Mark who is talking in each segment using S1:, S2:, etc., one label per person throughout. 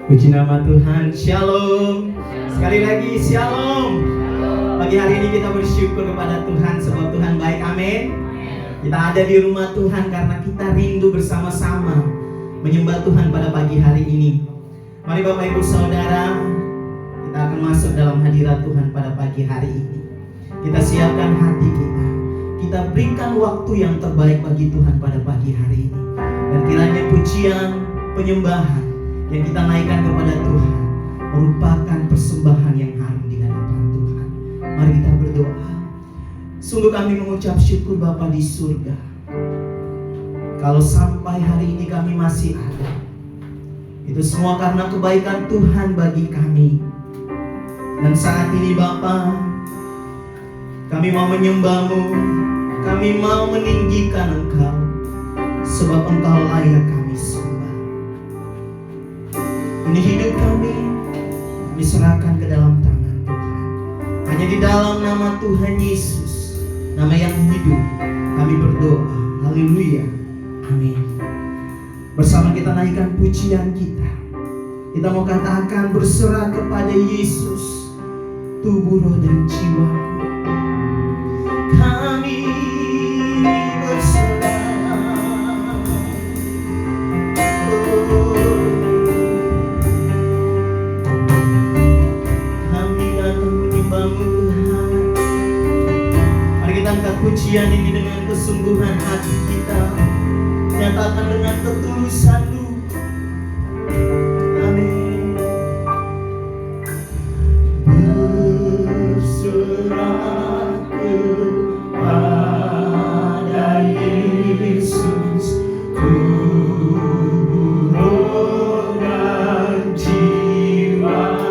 S1: Puji nama Tuhan. Shalom. Sekali lagi shalom. Pagi hari ini kita bersyukur kepada Tuhan sebab Tuhan baik. Amin. Kita ada di rumah Tuhan karena kita rindu bersama-sama menyembah Tuhan pada pagi hari ini. Mari Bapak Ibu Saudara, kita akan masuk dalam hadirat Tuhan pada pagi hari ini. Kita siapkan hati kita. Kita berikan waktu yang terbaik bagi Tuhan pada pagi hari ini. Dan kiranya pujian, penyembahan yang kita naikkan kepada Tuhan merupakan persembahan yang harum di hadapan Tuhan. Mari kita berdoa. Sungguh kami mengucap syukur Bapa di surga. Kalau sampai hari ini kami masih ada, itu semua karena kebaikan Tuhan bagi kami. Dan saat ini Bapa, kami mau menyembah-Mu, kami mau meninggikan Engkau, sebab Engkau layak kami sembah. Ini hidup kami serahkan ke dalam tangan Tuhan. Hanya di dalam nama Tuhan Yesus, nama yang hidup, kami berdoa. Haleluya. Amin. Bersama kita naikkan pujian kita. Kita mau katakan berserah kepada Yesus, tubuh, roh, dan jiwa. Kami berserah. Pujian ini dengan kesungguhan hati kita, nyatakan dengan ketulusan lu. Amin. Berserah kepada Yesus, tubuh, roh, dan jiwa.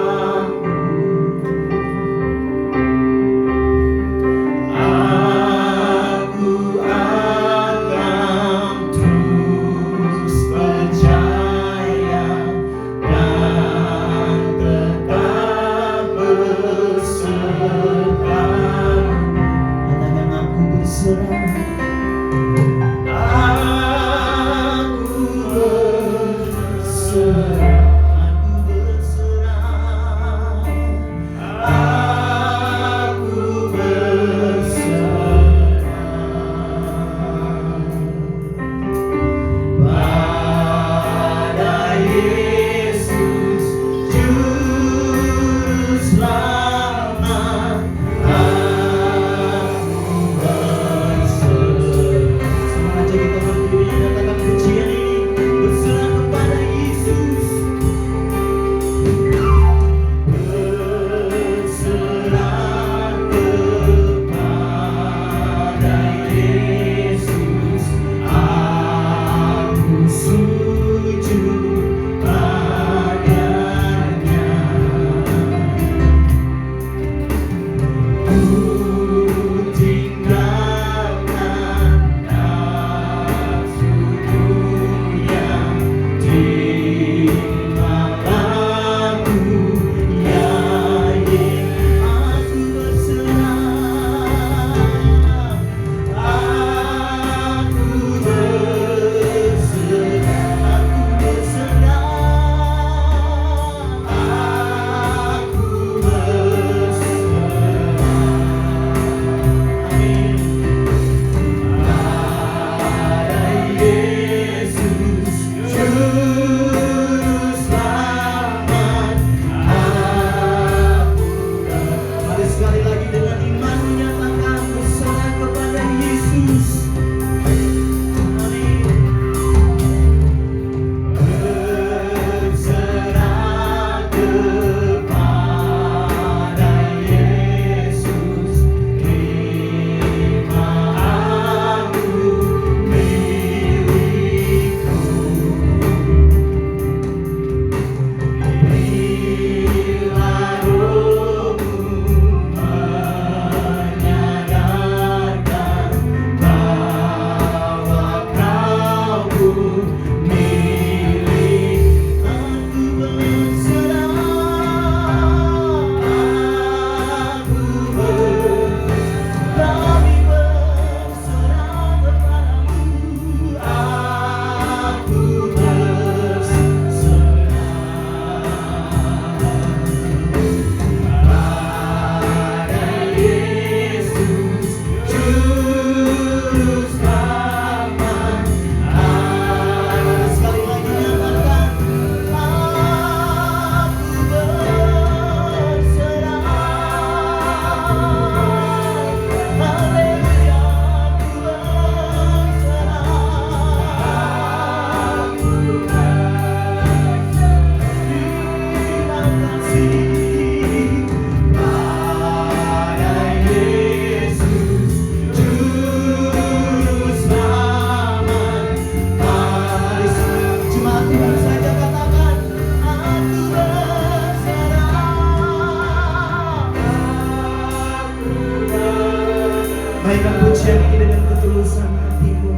S1: layani dengan ketulusan hatimu.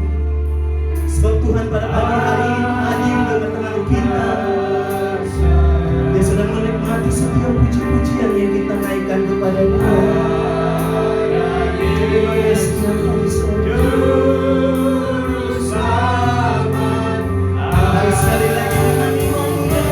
S1: Sebab Tuhan pada pagi hari ini hadir dalam tengah kita. Dia sedang menikmati setiap puji-pujian yang kita naikkan kepada Dia. Terima kasih Tuhan. Mari sekali lagi kami memuliakan.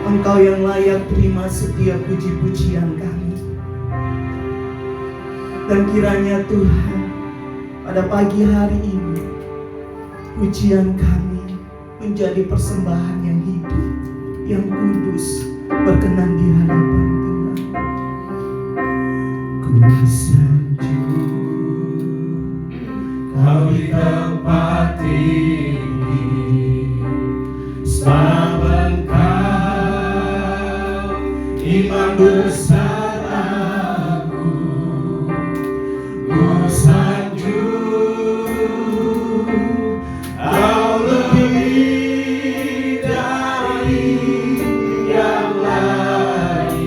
S2: Engkau yang layak terima setiap puji-pujian kami. Dan kiranya Tuhan, pada pagi hari ini, pujian kami menjadi persembahan yang hidup, yang kudus, berkenan di hadapan Tuhan. Ku sanjung Kau di tempat tinggi, sebab Engkau Imam besar aku. Ku sanjung Kau lebih dari yang lain.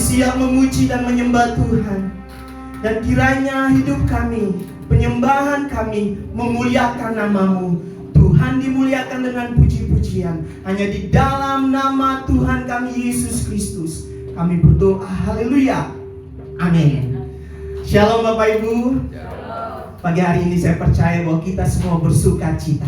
S2: siap memuji dan menyembah Tuhan. Dan kiranya hidup kami, penyembahan kami memuliakan nama-Mu. Tuhan dimuliakan dengan puji-pujian. Hanya di dalam nama Tuhan kami Yesus Kristus kami berdoa. Haleluya. Amin. Shalom Bapak Ibu. Pagi hari ini saya percaya bahwa kita semua bersuka cita,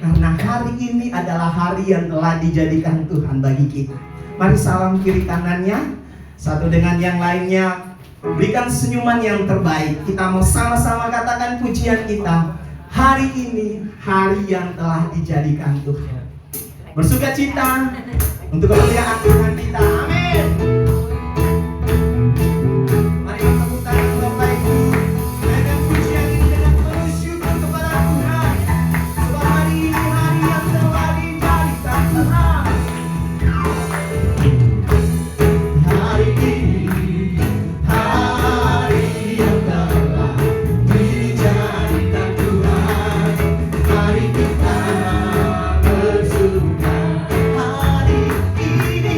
S2: karena hari ini adalah hari yang telah dijadikan Tuhan bagi kita. Mari salam kiri kanannya, satu dengan yang lainnya, berikan senyuman yang terbaik. Kita mau sama-sama katakan pujian kita. Hari ini hari yang telah dijadikan Tuhan. Bersuka cita untuk kemuliaan Tuhan kita. Amin. Mari kita tepuk tangan Bapak Ibu. Dengan pujian ini, dengan bersyukur kepada Tuhan. Sebab hari ini hari yang telah dijadikan Tuhan. Hari ini hari yang telah dijadikan Tuhan. Hari kita bersuka. Hari ini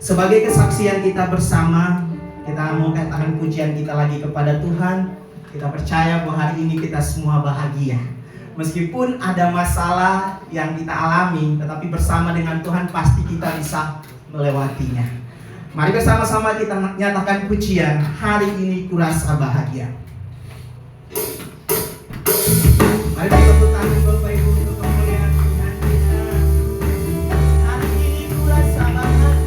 S1: Sebagai kesaksian kita bersama, kita mau katakan pujian kita lagi kepada Tuhan. Kita percaya bahwa hari ini kita semua bahagia. Meskipun ada masalah yang kita alami, tetapi bersama dengan Tuhan pasti kita bisa melewatinya. Mari bersama-sama kita nyatakan pujian, hari ini kurasa bahagia. Mari kita tepuk tangan Bapak Ibu untuk kemuliaan Tuhan kita. Hari ini kurasa bahagia.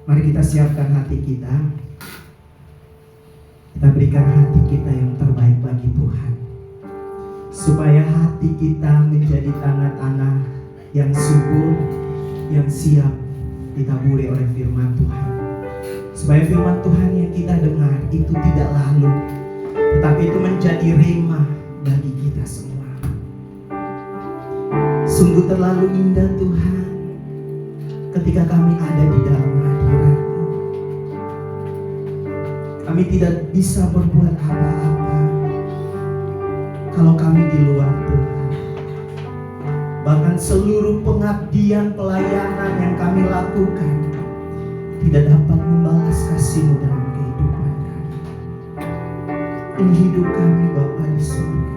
S1: Mari kita siapkan hati kita. Kita berikan hati kita yang terbaik bagi Tuhan, supaya hati kita menjadi tanah-tanah yang subur, yang siap ditaburi oleh firman Tuhan. Supaya firman Tuhan yang kita dengar itu tidak lalu, tetapi itu menjadi rema bagi kita semua. Sungguh terlalu indah Tuhan ketika kami ada di dalam hadirat-Mu. Kami tidak bisa berbuat apa-apa kalau kami di luar Tuhan.
S2: bahkan seluruh pengabdian pelayanan yang kami lakukan tidak dapat membalas kasih-Mu dalam kehidupan kami. Ini hidup kami Bapa di surga.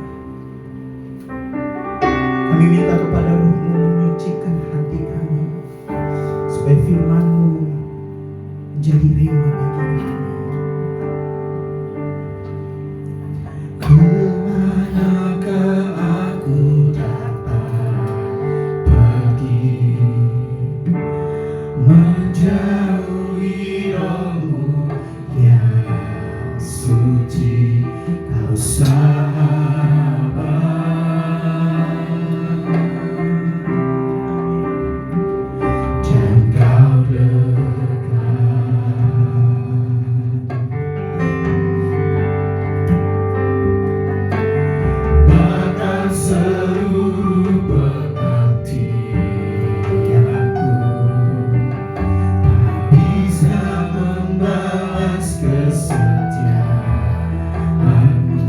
S2: Kami minta kepada Roh-Mu menyucikan hati kami, supaya firman-Mu menjadi rema bagi kami. Kemanakah aku dapat pergi, menjauhi Roh-Mu yang suci, Kau sahabat. Dan Kau bahkan seluruh pengabdianku tak bisa membalas kesetiaan-Mu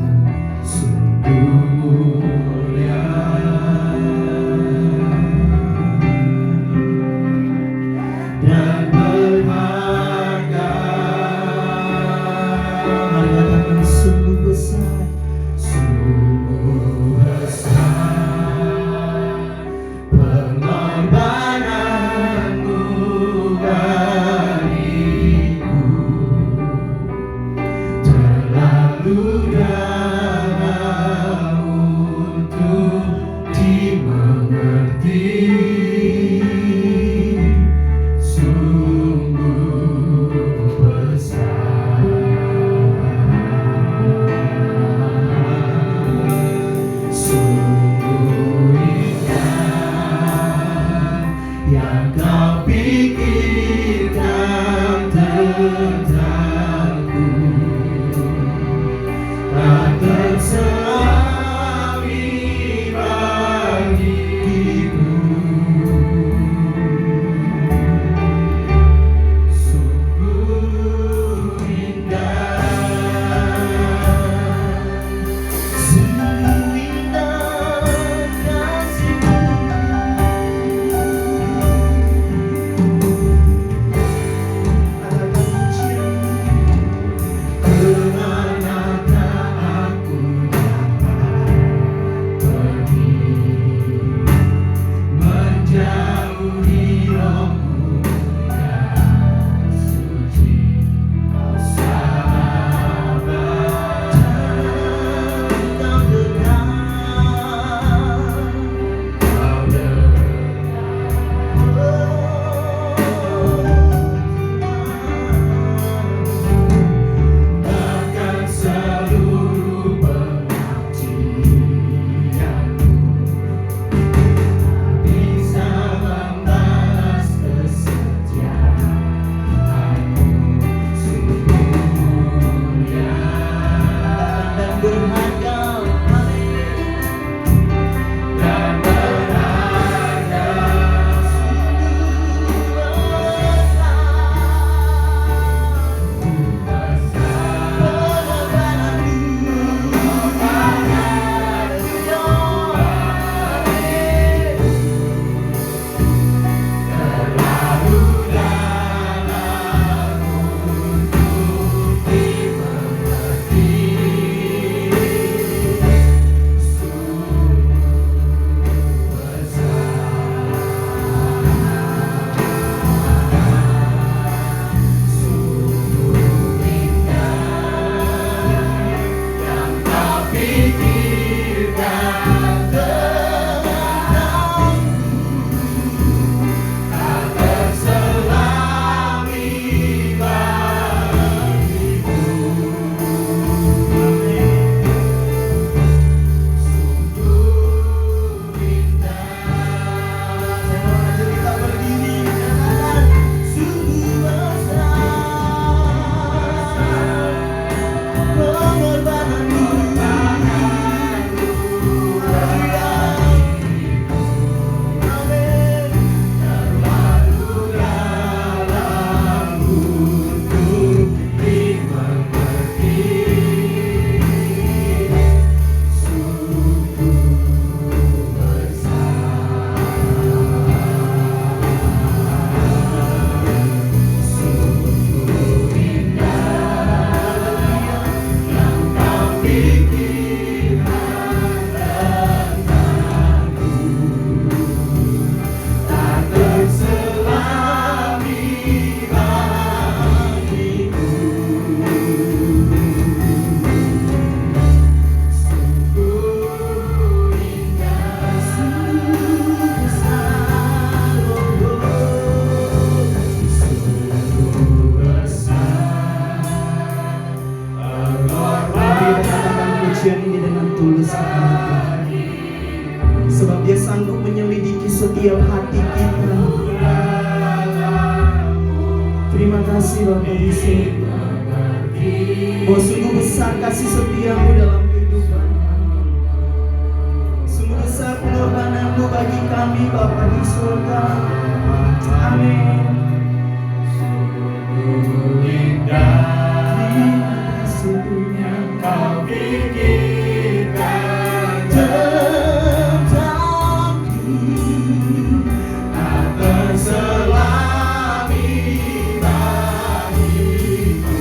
S2: kita katakan pujian ini dengan tulus kepada Tuhan. Sebab Dia sanggup menyelidiki setiap hati kita. Terima kasih Bapa di surga. Oh, sungguh besar kasih setia-Mu dalam kehidupan kami. Sungguh besar pengorbanan-Mu bagi kami Bapa di surga. Amin.
S1: Kau pikirkan
S2: tetapi
S1: tak terselami bagiku.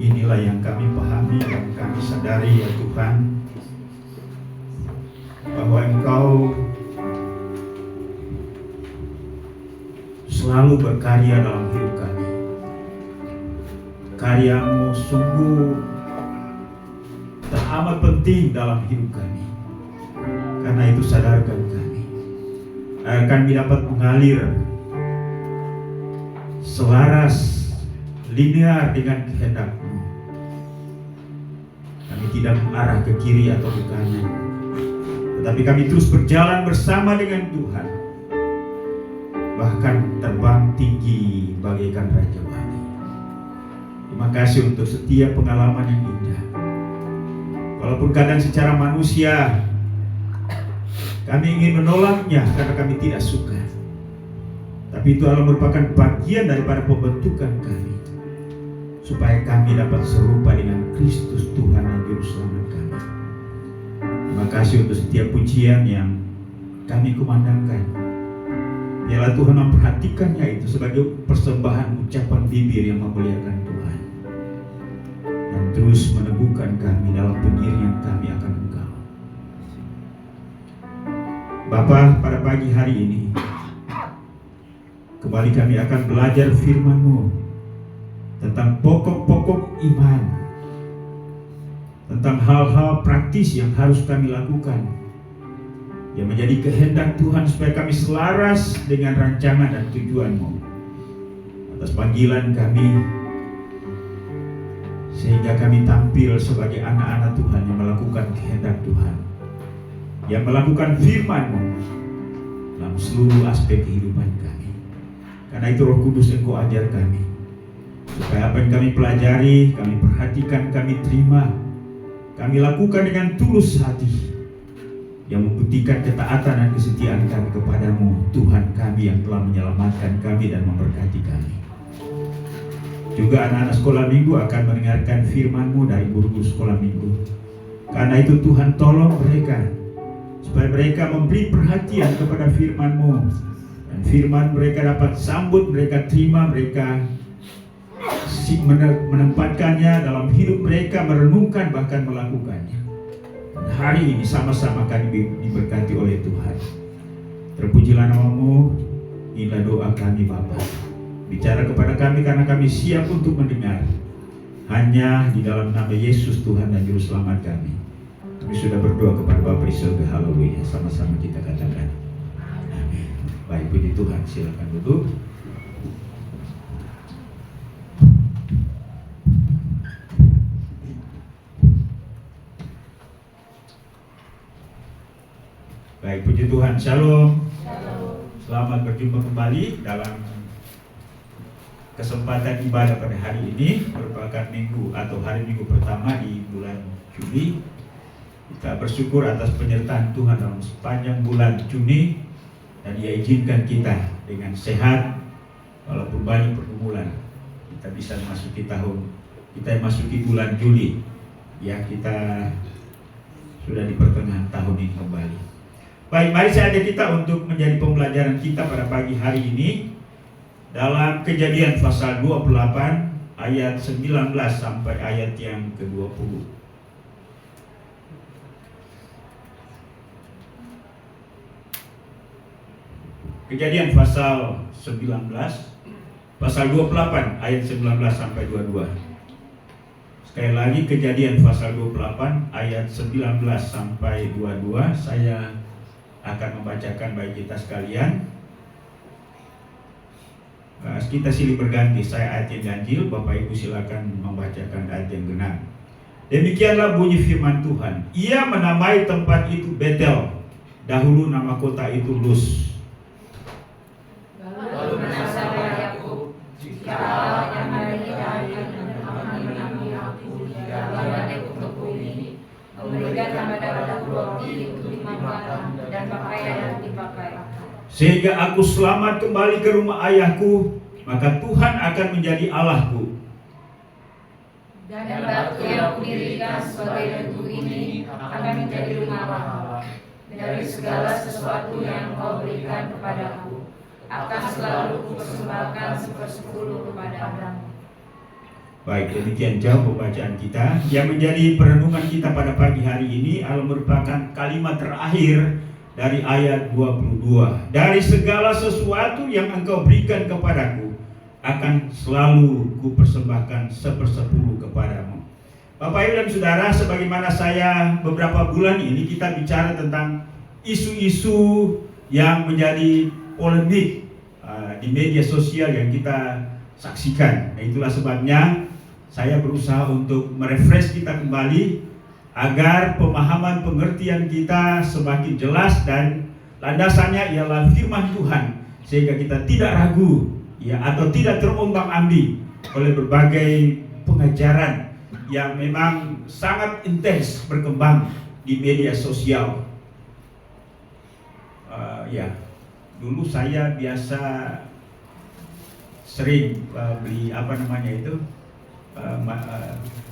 S1: Inilah yang kami pahami dan kami sadari ya Tuhan, bahwa Engkau selalu berkarya dalam hidup kami. Karya-Mu sungguh teramat penting dalam hidup kami. Karena itu sadarkan kami, agar kami dapat mengalir selaras linear dengan kehendak-Mu. Kami tidak mengarah ke kiri atau ke kanan, tetapi kami terus berjalan bersama dengan Tuhan, bahkan terbang tinggi bagaikan Raja Wali. Terima kasih untuk setiap pengalaman yang indah. Walaupun kadang secara manusia kami ingin menolaknya karena kami tidak suka, tapi itu adalah merupakan bagian daripada pembentukan kami, supaya kami dapat serupa dengan Kristus Tuhan dan Juru Selamat kami. Terima kasih untuk setiap pujian yang kami kumandangkan. Biarlah Tuhan memperhatikannya itu sebagai persembahan ucapan bibir yang memuliakan Tuhan, dan terus meneguhkan kami dalam pendirian kami akan Engkau. Bapa, pada pagi hari ini kembali kami akan belajar firman-Mu tentang pokok-pokok iman, tentang hal-hal praktis yang harus kami lakukan, yang menjadi kehendak Tuhan supaya kami selaras dengan rancangan dan tujuan-Mu atas panggilan kami, sehingga kami tampil sebagai anak-anak Tuhan yang melakukan kehendak Tuhan, yang melakukan firman-Mu dalam seluruh aspek kehidupan kami. Karena itu Roh Kudus Engkau ajar kami, supaya apa yang kami pelajari, kami perhatikan, kami terima, kami lakukan dengan tulus hati, yang membuktikan ketaatan dan kesetiaan kami kepadamu, Tuhan kami yang telah menyelamatkan kami dan memberkati kami. Juga anak-anak sekolah minggu akan mendengarkan firman-Mu dari guru-guru sekolah minggu. Karena itu Tuhan tolong mereka, supaya mereka memberi perhatian kepada firman-Mu, dan firman mereka dapat sambut, mereka terima, mereka menempatkannya dalam hidup mereka, merenungkan bahkan melakukannya. Dan hari ini sama-sama kami diberkati oleh Tuhan. Terpujilah nama-Mu. Inilah doa kami Bapa. Bicara kepada kami karena kami siap untuk mendengar.
S3: hanya di dalam nama Yesus Tuhan dan Juru Selamat kami. Kami sudah berdoa kepada Bapa di surga. Haleluya. Sama-sama kita katakan amin. Baik, puji Tuhan. Silakan duduk. Baik, puji Tuhan. Shalom. Selamat berjumpa kembali dalam kesempatan ibadah pada hari ini, merupakan minggu atau hari minggu pertama di bulan Juni. Kita bersyukur atas penyertaan Tuhan dalam sepanjang bulan Juni, dan Dia izinkan kita dengan sehat walaupun banyak pergumulan. Kita bisa memasuki memasuki bulan Juli. Ya, kita sudah di pertengahan tahun ini kembali. Baik, mari saya ajak kita untuk menjadi pembelajaran kita pada pagi hari ini dalam Kejadian pasal 28 ayat 19 sampai ayat yang ke-20. Kejadian pasal 19 pasal 28 ayat 19 sampai 22. Sekali lagi, Kejadian pasal 28 ayat 19 sampai 22. Saya akan membacakan bagi kita sekalian. Kita silih berganti, saya ayat yang ganjil, Bapak Ibu silakan membacakan ayat yang genap. Demikianlah bunyi firman Tuhan. Ia menamai tempat itu Betel. Dahulu nama kota itu Luz.
S4: Lalu menasihati Yakub, jika Allah yang hari ini akan menamai aku di dalam untuk bumi, memberikan kepada aku roti untuk dimakan dan pakaian yang dipakai.
S3: Sehingga aku selamat kembali ke rumah ayahku, maka Tuhan akan menjadi Allahku.
S4: Dan batu yang kudirikan sebagai batu ini akan menjadi rumah Allah. Dari segala sesuatu yang Kau berikan kepadaku, akan selalu kupersembahkan 1/10 kepadamu.
S3: Baik, demikian jauh pembacaan kita. Yang menjadi perenungan kita pada pagi hari ini adalah merupakan kalimat terakhir dari ayat 22. Dari segala sesuatu yang Engkau berikan kepadaku, akan selalu kupersembahkan 1/10 kepadamu. Bapak Ibu dan Saudara, sebagaimana saya beberapa bulan ini kita bicara tentang isu-isu yang menjadi polemik di media sosial yang kita saksikan. Nah, itulah sebabnya saya berusaha untuk merefresh kita kembali agar pemahaman pengertian kita semakin jelas, dan landasannya ialah firman Tuhan, sehingga kita tidak ragu ya atau tidak terombang-ambing oleh berbagai pengajaran yang memang sangat intens berkembang di media sosial. Dulu saya biasa sering beli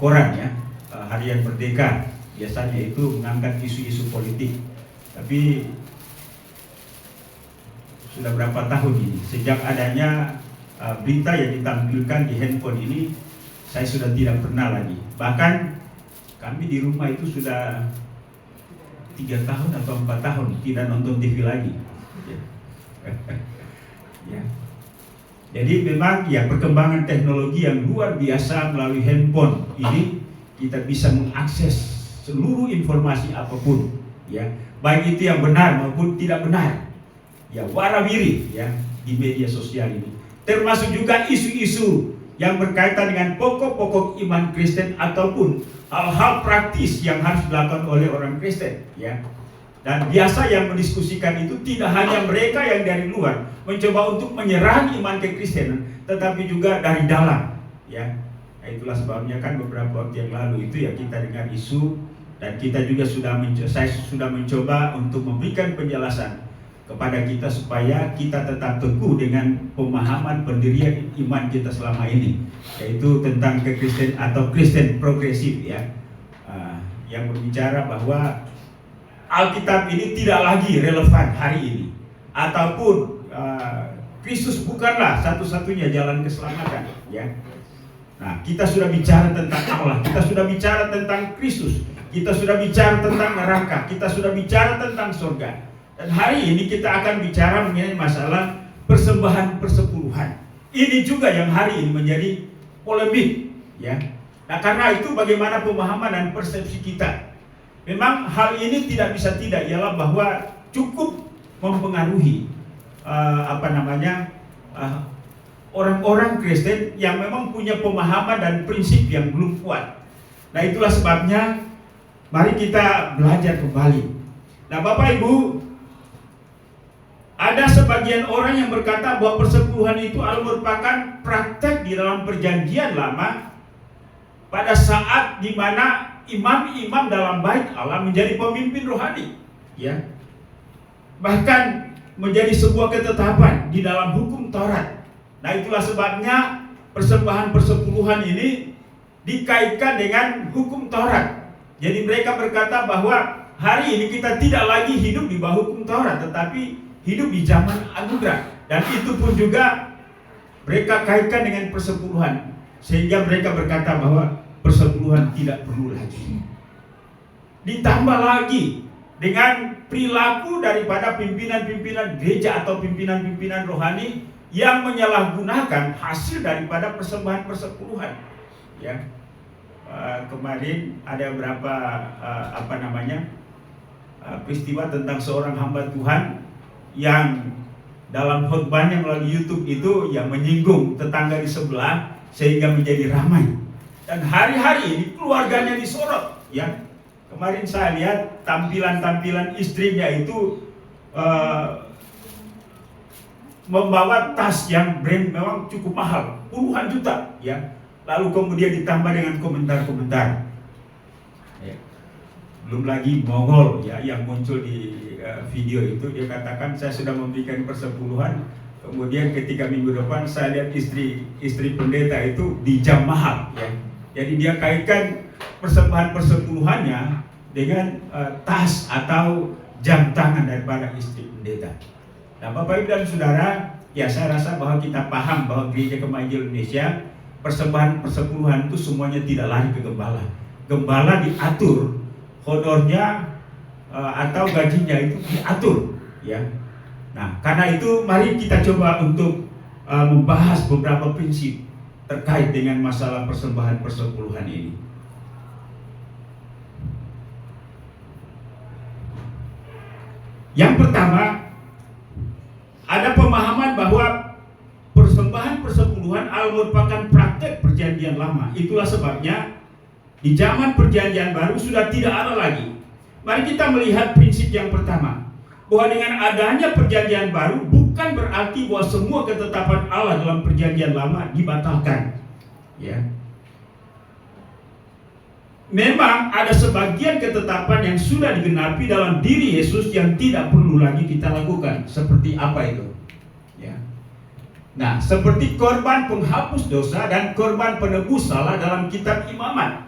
S3: koran ya, Harian Merdeka, biasanya itu mengangkat isu-isu politik. Tapi sudah berapa tahun ini, sejak adanya berita yang ditampilkan di handphone ini, saya sudah tidak pernah lagi. Bahkan kami di rumah itu sudah 3 tahun atau 4 tahun tidak nonton TV lagi. Ya. Jadi memang ya perkembangan teknologi yang luar biasa melalui handphone ini, kita bisa mengakses seluruh informasi apapun ya, baik itu yang benar maupun tidak benar ya, warawiri ya di media sosial ini, termasuk juga isu-isu yang berkaitan dengan pokok-pokok iman Kristen ataupun hal-hal praktis yang harus dilakukan oleh orang Kristen ya. Dan biasa yang mendiskusikan itu tidak hanya mereka yang dari luar mencoba untuk menyerang iman kekristenan, tetapi juga dari dalam ya. Nah, itulah sebabnya kan beberapa waktu yang lalu itu ya kita dengar isu, dan kita juga saya sudah mencoba untuk memberikan penjelasan kepada kita supaya kita tetap teguh dengan pemahaman pendirian iman kita selama ini, yaitu tentang kekristen atau Kristen progresif ya, yang berbicara bahwa Alkitab ini tidak lagi relevan hari ini, ataupun Kristus bukanlah satu-satunya jalan keselamatan ya. Nah, kita sudah bicara tentang Allah, kita sudah bicara tentang Kristus, kita sudah bicara tentang neraka, kita sudah bicara tentang surga. Dan hari ini kita akan bicara mengenai masalah persembahan persepuluhan. Ini juga yang hari ini menjadi polemik ya. Nah, karena itu bagaimana pemahaman dan persepsi kita? Memang hal ini tidak bisa tidak, ialah bahwa cukup mempengaruhi orang-orang Kristen yang memang punya pemahaman dan prinsip yang belum kuat. Nah, itulah sebabnya mari kita belajar kembali. Nah, Bapak Ibu, ada sebagian orang yang berkata bahwa persepuluhan itu merupakan praktek di dalam perjanjian lama pada saat di mana imam-imam dalam bait Allah menjadi pemimpin rohani, ya. Bahkan menjadi sebuah ketetapan di dalam hukum Taurat. Nah, itulah sebabnya persembahan persepuluhan ini dikaitkan dengan hukum Taurat. Jadi mereka berkata bahwa hari ini kita tidak lagi hidup di bawah hukum Taurat, tetapi hidup di zaman anugerah. Dan itu pun juga mereka kaitkan dengan persepuluhan, sehingga mereka berkata bahwa persepuluhan tidak perlu lagi. Ditambah lagi dengan perilaku daripada pimpinan-pimpinan gereja atau pimpinan-pimpinan rohani yang menyalahgunakan hasil daripada persembahan persepuluhan. Ya, kemarin ada beberapa peristiwa tentang seorang hamba Tuhan yang dalam khotbahnya melalui YouTube itu yang menyinggung tetangga di sebelah sehingga menjadi ramai. Dan hari-hari ini keluarganya disorot, ya. Kemarin saya lihat tampilan-tampilan istrinya itu membawa tas yang brand memang cukup mahal, puluhan juta, ya. Lalu kemudian ditambah dengan komentar-komentar. Ya. Belum lagi Mongol, ya, yang muncul di video itu. Dia katakan, saya sudah memberikan persepuluhan, kemudian ketika minggu depan saya lihat istri pendeta itu di jam mahal, ya. Jadi dia kaitkan persembahan persepuluhannya dengan tas atau jam tangan daripada istri pendeta. Nah, Bapak Ibu dan Saudara, ya, saya rasa bahwa kita paham bahwa Gereja Kemajuan Indonesia persembahan persepuluhan itu semuanya tidak lari ke gembala. Gembala diatur, honornya atau gajinya itu diatur, ya. Nah, karena itu mari kita coba untuk membahas beberapa prinsip terkait dengan masalah persembahan persepuluhan ini. Yang pertama, ada pemahaman bahwa persembahan persepuluhan merupakan praktek perjanjian lama. Itulah sebabnya di zaman perjanjian baru sudah tidak ada lagi. Mari kita melihat prinsip yang pertama, bahwa dengan adanya perjanjian baru bukan berarti bahwa semua ketetapan Allah dalam perjanjian lama dibatalkan, ya. Memang ada sebagian ketetapan yang sudah digenapi dalam diri Yesus yang tidak perlu lagi kita lakukan. Seperti apa itu? Ya. Nah, seperti korban penghapus dosa dan korban penebus salah dalam kitab Imamat,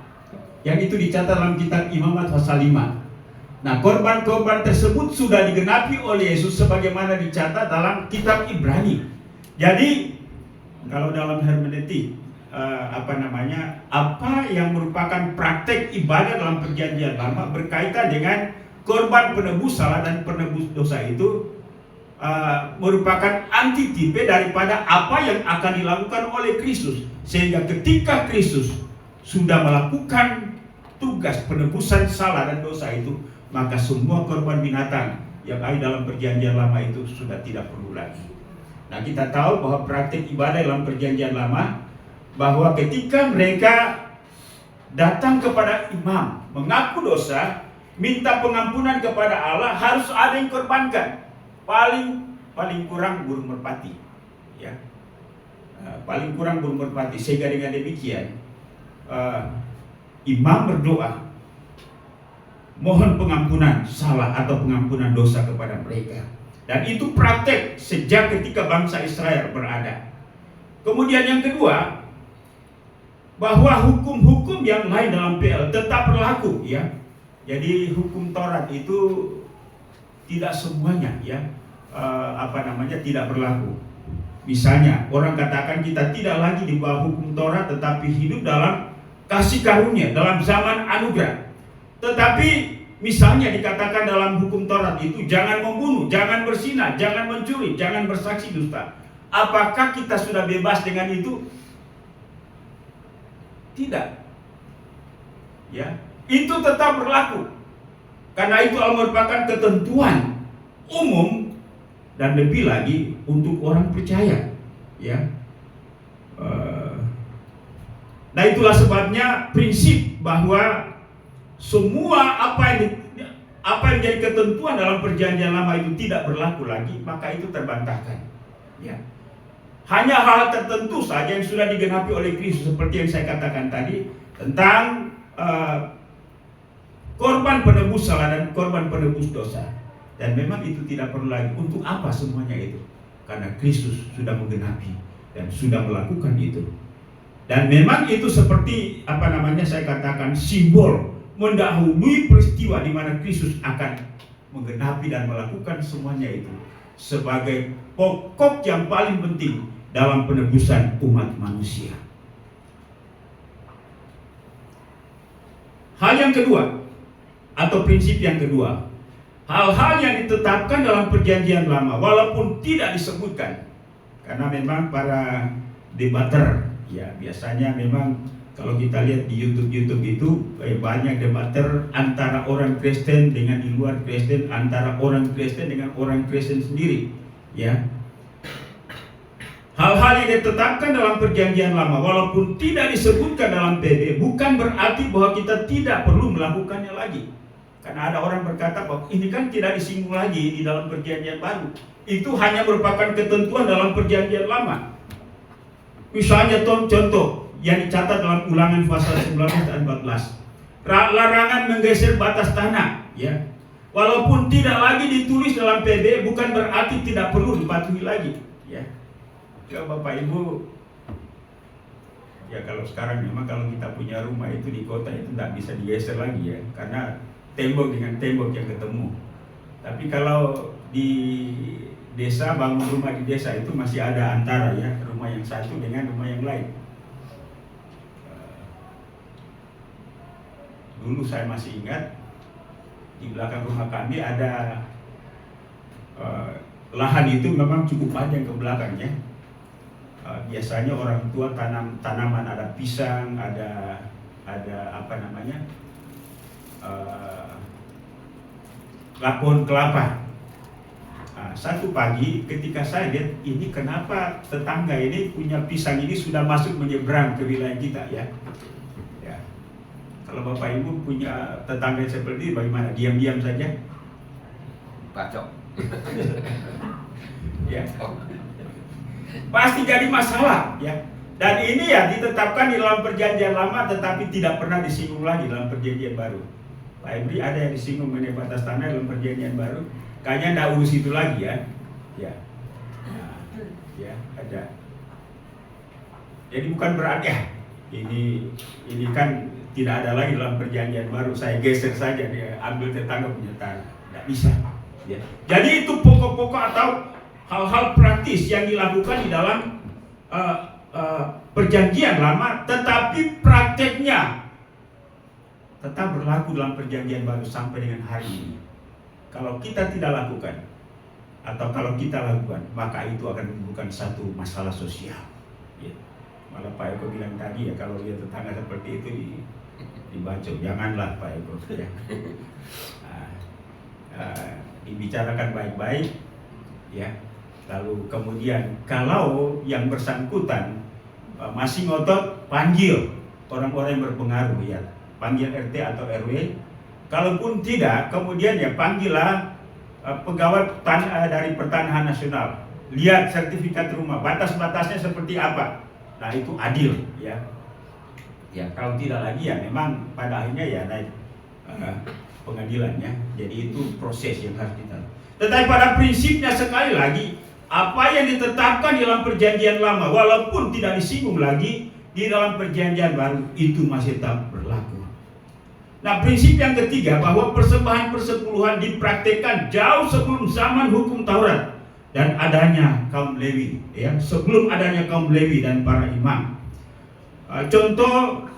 S3: yang itu dicatat dalam kitab Imamat pasal 5. Nah, korban-korban tersebut sudah digenapi oleh Yesus sebagaimana dicatat dalam kitab Ibrani. Jadi, kalau dalam hermeneutik apa yang merupakan praktek ibadah dalam perjanjian lama berkaitan dengan korban penebus salah dan penebus dosa itu merupakan antitipe daripada apa yang akan dilakukan oleh Kristus. Sehingga ketika Kristus sudah melakukan tugas penebusan salah dan dosa itu, maka semua korban binatang yang ada dalam perjanjian lama itu sudah tidak perlu lagi. Nah, kita tahu bahwa praktik ibadah dalam perjanjian lama, bahwa ketika mereka datang kepada imam, mengaku dosa, minta pengampunan kepada Allah, harus ada yang korbankan. Paling kurang burung merpati, ya. Paling kurang burung merpati. Sehingga dengan demikian imam berdoa mohon pengampunan salah atau pengampunan dosa kepada mereka. Dan itu praktek sejak ketika bangsa Israel berada. Kemudian yang kedua, bahwa hukum-hukum yang lain dalam PL tetap berlaku, ya. Jadi hukum Taurat itu tidak semuanya, ya, tidak berlaku. Misalnya orang katakan kita tidak lagi di bawah hukum Taurat, tetapi hidup dalam kasih karunia, dalam zaman anugerah. Tetapi misalnya dikatakan dalam hukum Taurat itu jangan membunuh, jangan berzina, jangan mencuri, jangan bersaksi dusta. Apakah kita sudah bebas dengan itu? Tidak. ya, itu tetap berlaku. Karena itu merupakan ketentuan umum dan lebih lagi untuk orang percaya, ya. Nah, itulah sebabnya prinsip bahwa semua apa yang jadi ketentuan dalam perjanjian lama itu tidak berlaku lagi, maka itu terbantahkan, ya. Hanya hal tertentu saja yang sudah digenapi oleh Kristus, seperti yang saya katakan tadi tentang korban penebus salah dan korban penebus dosa. Dan memang itu tidak perlu lagi. Untuk apa semuanya itu? Karena Kristus sudah menggenapi dan sudah melakukan itu. Dan memang itu seperti saya katakan simbol mendahului peristiwa di mana Kristus akan menggenapi dan melakukan semuanya itu sebagai pokok yang paling penting dalam penebusan umat manusia. Hal yang kedua atau prinsip yang kedua, hal-hal yang ditetapkan dalam perjanjian lama walaupun tidak disebutkan, karena memang para debater, ya biasanya memang kalau kita lihat di YouTube itu banyak debater antara orang Kristen dengan di luar Kristen, antara orang Kristen dengan orang Kristen sendiri, ya. Hal-hal yang ditetapkan dalam perjanjian lama walaupun tidak disebutkan dalam PB bukan berarti bahwa kita tidak perlu melakukannya lagi. Karena ada orang berkata bahwa ini kan tidak disinggung lagi di dalam perjanjian baru. Itu hanya merupakan ketentuan dalam perjanjian lama. Misalnya contoh yang dicatat dalam Ulangan pasal 19 dan 14. Larangan menggeser batas tanah, ya. Walaupun tidak lagi ditulis dalam PB bukan berarti tidak perlu dipatuhi lagi, ya. Ya Bapak Ibu, ya kalau sekarang memang kalau kita punya rumah itu di kota itu tidak bisa digeser lagi, ya, karena tembok dengan tembok yang ketemu. Tapi kalau di desa, bangun rumah di desa itu masih ada antara, ya, rumah yang satu dengan rumah yang lain. Dulu saya masih ingat di belakang rumah kami ada lahan itu memang cukup panjang ke belakangnya. Biasanya orang tua tanam tanaman, ada pisang, ada pohon kelapa. Satu pagi ketika saya lihat ini kenapa tetangga ini punya pisang ini sudah masuk menyeberang ke wilayah kita, ya. Ya. Kalau Bapak Ibu punya tetangga seperti ini bagaimana? Diam-diam saja?
S5: Bacok.
S3: Ya. Pasti jadi masalah, ya. Dan ini ya ditetapkan di dalam perjanjian lama tetapi tidak pernah disinggung lagi dalam perjanjian baru. Pak Ebri, ada yang disinggung mengenai batas tanah dalam perjanjian baru? Kayaknya tidak urus itu lagi, ya. Ya. Nah, ya, ada. Jadi bukan berarti ini kan tidak ada lagi dalam perjanjian baru, saya geser saja dia ambil tetangga punya tanah. Tidak bisa, ya. Jadi itu pokok-pokok atau hal-hal praktis yang dilakukan di dalam perjanjian lama, tetapi prakteknya tetap berlaku dalam perjanjian baru sampai dengan hari ini. Kalau kita tidak lakukan atau kalau kita lakukan, maka itu akan menimbulkan satu masalah sosial, ya. Malah Pak Eko bilang tadi, ya, kalau lihat tetangga seperti itu dibacok, janganlah Pak Eko, ya. Dibicarakan baik-baik, ya. Lalu kemudian kalau yang bersangkutan masih ngotot, panggil orang-orang yang berpengaruh, ya, panggil RT atau RW. Kalaupun tidak, kemudian ya panggillah pegawai dari Pertanahan Nasional. Lihat sertifikat rumah, batas-batasnya seperti apa. Nah, itu adil, ya. Ya, kalau tidak lagi ya memang pada akhirnya ya naik pengadilannya. Jadi itu proses yang harus kita. Tetapi pada prinsipnya sekali lagi, apa yang ditetapkan dalam perjanjian lama walaupun tidak disinggung lagi di dalam perjanjian baru itu masih tetap berlaku. Nah, prinsip yang ketiga bahwa persembahan persepuluhan dipraktikkan jauh sebelum zaman hukum Taurat dan adanya kaum Lewi, ya, sebelum adanya kaum Lewi dan para imam. Contoh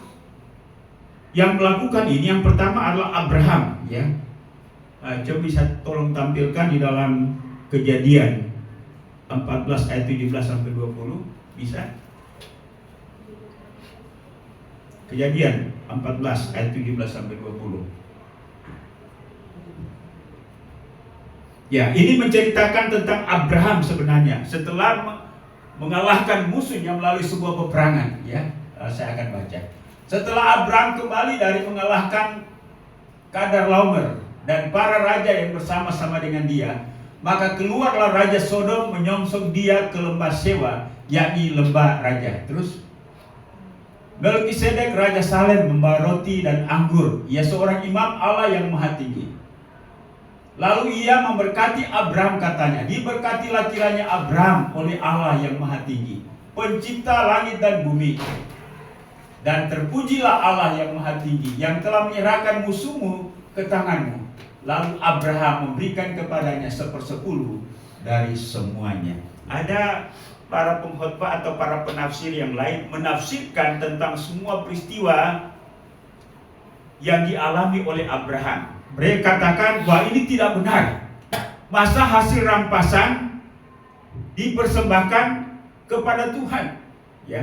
S3: yang melakukan ini yang pertama adalah Abraham, ya. Coba bisa tolong tampilkan di dalam Kejadian 14 ayat 17 sampai 20, bisa? Kejadian 14 ayat 17 sampai 20. Ya, ini menceritakan tentang Abraham sebenarnya setelah mengalahkan musuhnya melalui sebuah peperangan. Ya, saya akan baca. Setelah Abraham kembali dari mengalahkan Kedorlaomer dan para raja yang bersama-sama dengan dia, maka keluarlah Raja Sodom menyongsong dia ke lembah Sewa, yakni lembah raja. Terus Melkisedek Raja Salem membawa roti dan anggur. Ia seorang imam Allah yang maha tinggi. Lalu ia memberkati Abraham, katanya, diberkatilah kiranya Abraham oleh Allah yang maha tinggi, pencipta langit dan bumi. Dan terpujilah Allah yang maha tinggi, yang telah menyerahkan musuhmu ke tanganmu. Lalu Abraham memberikan kepadanya 1/10 dari semuanya. Ada para pengkhotbah atau para penafsir yang lain menafsirkan tentang semua peristiwa yang dialami oleh Abraham. Mereka katakan bahwa ini tidak benar. Masa hasil rampasan dipersembahkan kepada Tuhan, ya.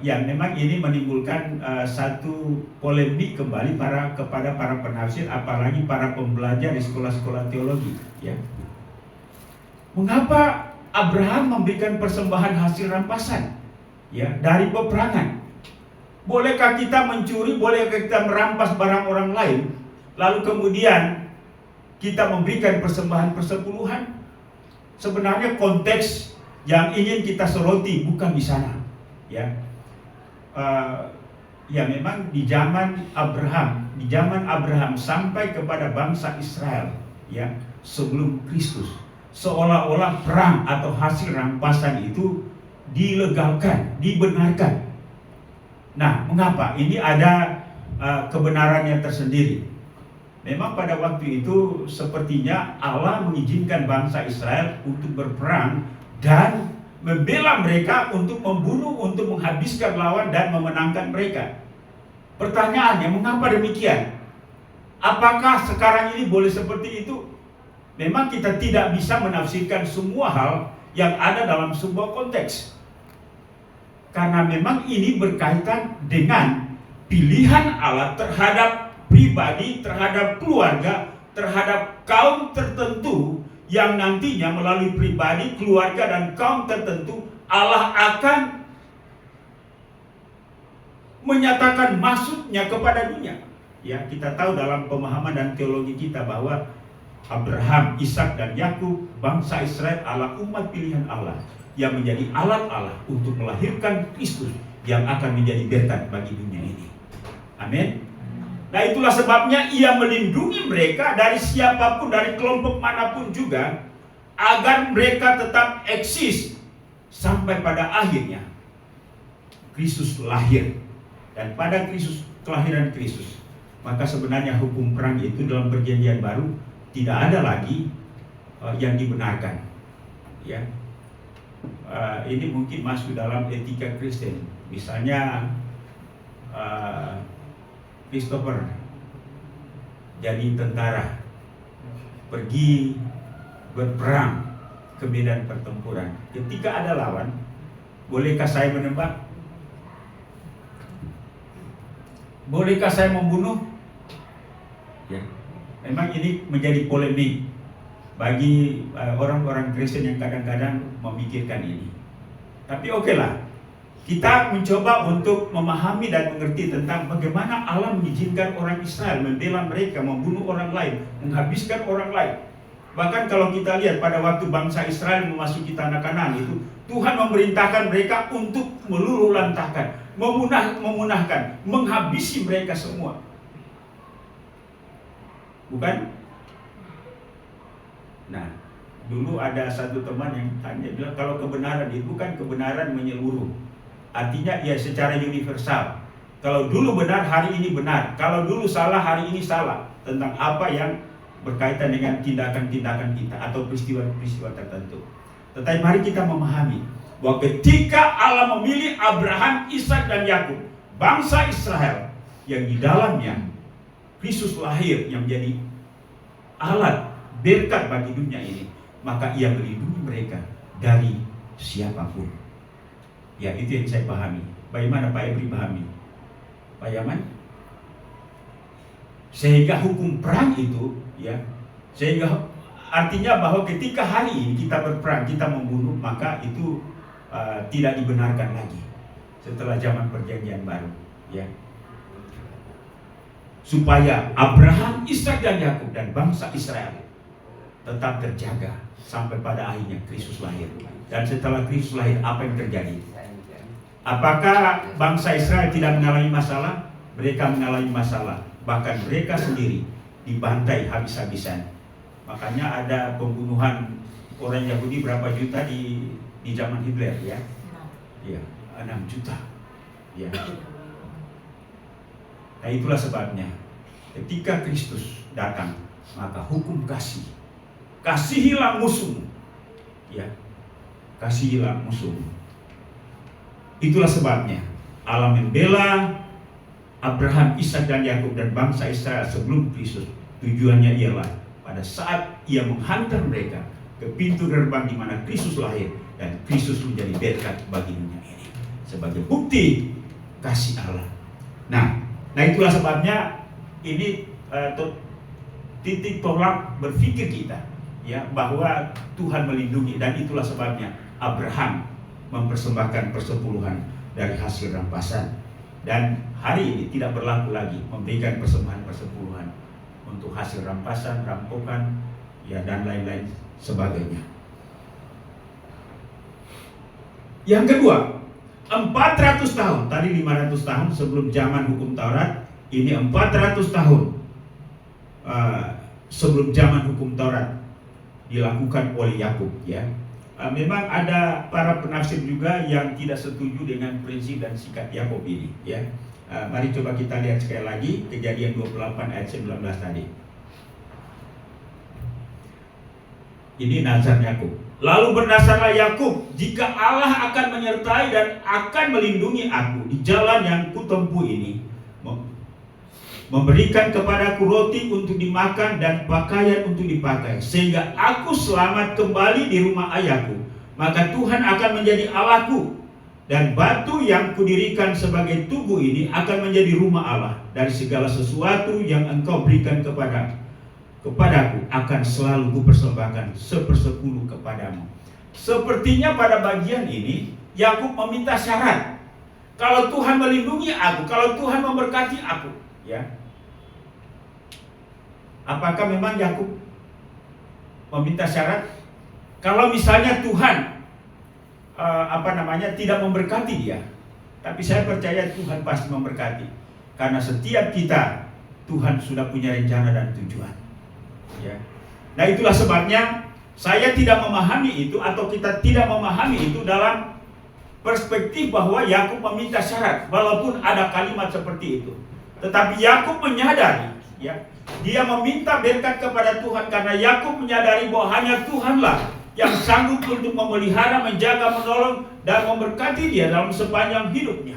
S3: Yang memang ini menimbulkan satu polemik kembali kepada para penafsir, apalagi para pembelajar di sekolah-sekolah teologi, ya. Mengapa Abraham memberikan persembahan hasil rampasan, ya, dari peperangan? Bolehkah kita mencuri, bolehkah kita merampas barang orang lain, lalu kemudian kita memberikan persembahan persepuluhan? Sebenarnya konteks yang ingin kita soroti bukan di sana, ya. Ya memang di zaman Abraham sampai kepada bangsa Israel, ya, sebelum Kristus, seolah-olah perang atau hasil rampasan itu dilegalkan, dibenarkan. Nah, mengapa? Ini ada kebenarannya tersendiri. Memang pada waktu itu sepertinya Allah mengizinkan bangsa Israel untuk berperang dan membela mereka untuk membunuh, untuk menghabiskan lawan dan memenangkan mereka. Pertanyaannya, mengapa demikian? Apakah sekarang ini boleh seperti itu? Memang kita tidak bisa menafsirkan semua hal yang ada dalam sebuah konteks. Karena memang ini berkaitan dengan pilihan Allah terhadap pribadi, terhadap keluarga, terhadap kaum tertentu yang nantinya melalui pribadi, keluarga, dan kaum tertentu Allah akan menyatakan maksudnya kepada dunia. Ya, kita tahu dalam pemahaman dan teologi kita bahwa Abraham, Ishak, dan Yakub, bangsa Israel adalah umat pilihan Allah yang menjadi alat Allah untuk melahirkan Kristus yang akan menjadi berkat bagi dunia ini. Amin. Nah, itulah sebabnya ia melindungi mereka dari siapapun, dari kelompok manapun juga, agar mereka tetap eksis sampai pada akhirnya Kristus lahir. Dan pada kelahiran Kristus, maka sebenarnya hukum perang itu dalam perjanjian baru tidak ada lagi yang dibenarkan, ya. Ini mungkin masuk dalam etika Kristen. Misalnya Christopher jadi tentara, pergi berperang ke medan pertempuran. Ketika ada lawan, bolehkah saya menembak? Bolehkah saya membunuh? Ya. Memang ini menjadi polemik bagi orang-orang Kristen yang kadang-kadang memikirkan ini. Tapi okelah, kita mencoba untuk memahami dan mengerti tentang bagaimana Allah mengizinkan orang Israel membela mereka, membunuh orang lain, menghabiskan orang lain. Bahkan kalau kita lihat pada waktu bangsa Israel memasuki tanah Kanaan itu, Tuhan memerintahkan mereka untuk meluluhlantahkan, memunahkan, menghabisi mereka semua. Bukan? Nah, dulu ada satu teman yang tanya, bilang kalau kebenaran itu kan kebenaran menyeluruh. Artinya ya secara universal. Kalau dulu benar, hari ini benar. Kalau dulu salah, hari ini salah. Tentang apa yang berkaitan dengan tindakan-tindakan kita atau peristiwa-peristiwa tertentu. Tetapi mari kita memahami bahwa ketika Allah memilih Abraham, Ishak, dan Yakub, bangsa Israel yang di dalamnya Kristus lahir yang menjadi alat berkat bagi dunia ini, maka ia melindungi mereka dari siapapun. Ya, itu yang saya pahami. Bagaimana Pak Ebri pahami? Pak Yaman? Sehingga hukum perang itu, ya, sehingga artinya bahwa ketika hari ini kita berperang, kita membunuh, maka itu tidak dibenarkan lagi setelah zaman perjanjian baru, ya. Supaya Abraham, Ishak dan Yakub dan bangsa Israel tetap terjaga sampai pada akhirnya Kristus lahir. Dan setelah Kristus lahir, apa yang terjadi? Apakah bangsa Israel tidak mengalami masalah? Mereka mengalami masalah. Bahkan mereka sendiri dibantai habis-habisan. Makanya ada pembunuhan orang Yahudi berapa juta di zaman Hitler, ya? Ya, 6 juta. Ya. Nah, itulah sebabnya ketika Kristus datang, maka hukum kasih. Kasihilah musuhmu. Ya. Kasihilah musuhmu. Itulah sebabnya Allah membela Abraham, Ishak dan Yakub dan bangsa Israel sebelum Kristus. Tujuannya ialah pada saat ia menghantar mereka ke pintu gerbang di mana Kristus lahir dan Kristus menjadi berkat bagi dunia ini sebagai bukti kasih Allah. Nah itulah sebabnya ini titik tolak berpikir kita, ya, bahwa Tuhan melindungi, dan itulah sebabnya Abraham mempersembahkan persepuluhan dari hasil rampasan, dan hari ini tidak berlaku lagi memberikan persembahan persepuluhan untuk hasil rampasan, rampokan, ya, dan lain-lain sebagainya. Yang kedua, 400 tahun, tadi 500 tahun sebelum zaman hukum Taurat, ini 400 tahun sebelum zaman hukum Taurat dilakukan oleh Yakub, ya. Memang ada para penafsir juga yang tidak setuju dengan prinsip dan sikap Yakub ini, ya. Mari coba kita lihat sekali lagi Kejadian 28 ayat 19 tadi. Ini nazar Yakub. Lalu bernazarlah Yakub, jika Allah akan menyertai dan akan melindungi aku di jalan yang kutempuh ini, memberikan kepadaku roti untuk dimakan dan pakaian untuk dipakai, sehingga aku selamat kembali di rumah ayahku, maka Tuhan akan menjadi Allahku, dan batu yang kudirikan sebagai tugu ini akan menjadi rumah Allah. Dari segala sesuatu yang engkau berikan kepadaku akan selalu kupersembahkan 1/10 kepadamu. Sepertinya pada bagian ini Yakub meminta syarat. Kalau Tuhan melindungi aku, kalau Tuhan memberkati aku, ya. Apakah memang Yakub meminta syarat? Kalau misalnya Tuhan tidak memberkati dia, tapi saya percaya Tuhan pasti memberkati, karena setiap kita Tuhan sudah punya rencana dan tujuan. Ya. Nah, itulah sebabnya saya tidak memahami itu, atau kita tidak memahami itu dalam perspektif bahwa Yakub meminta syarat, walaupun ada kalimat seperti itu. Tetapi Yakub menyadari, ya, dia meminta berkat kepada Tuhan karena Yakub menyadari bahwa hanya Tuhanlah yang sanggup untuk memelihara, menjaga, menolong, dan memberkati dia dalam sepanjang hidupnya.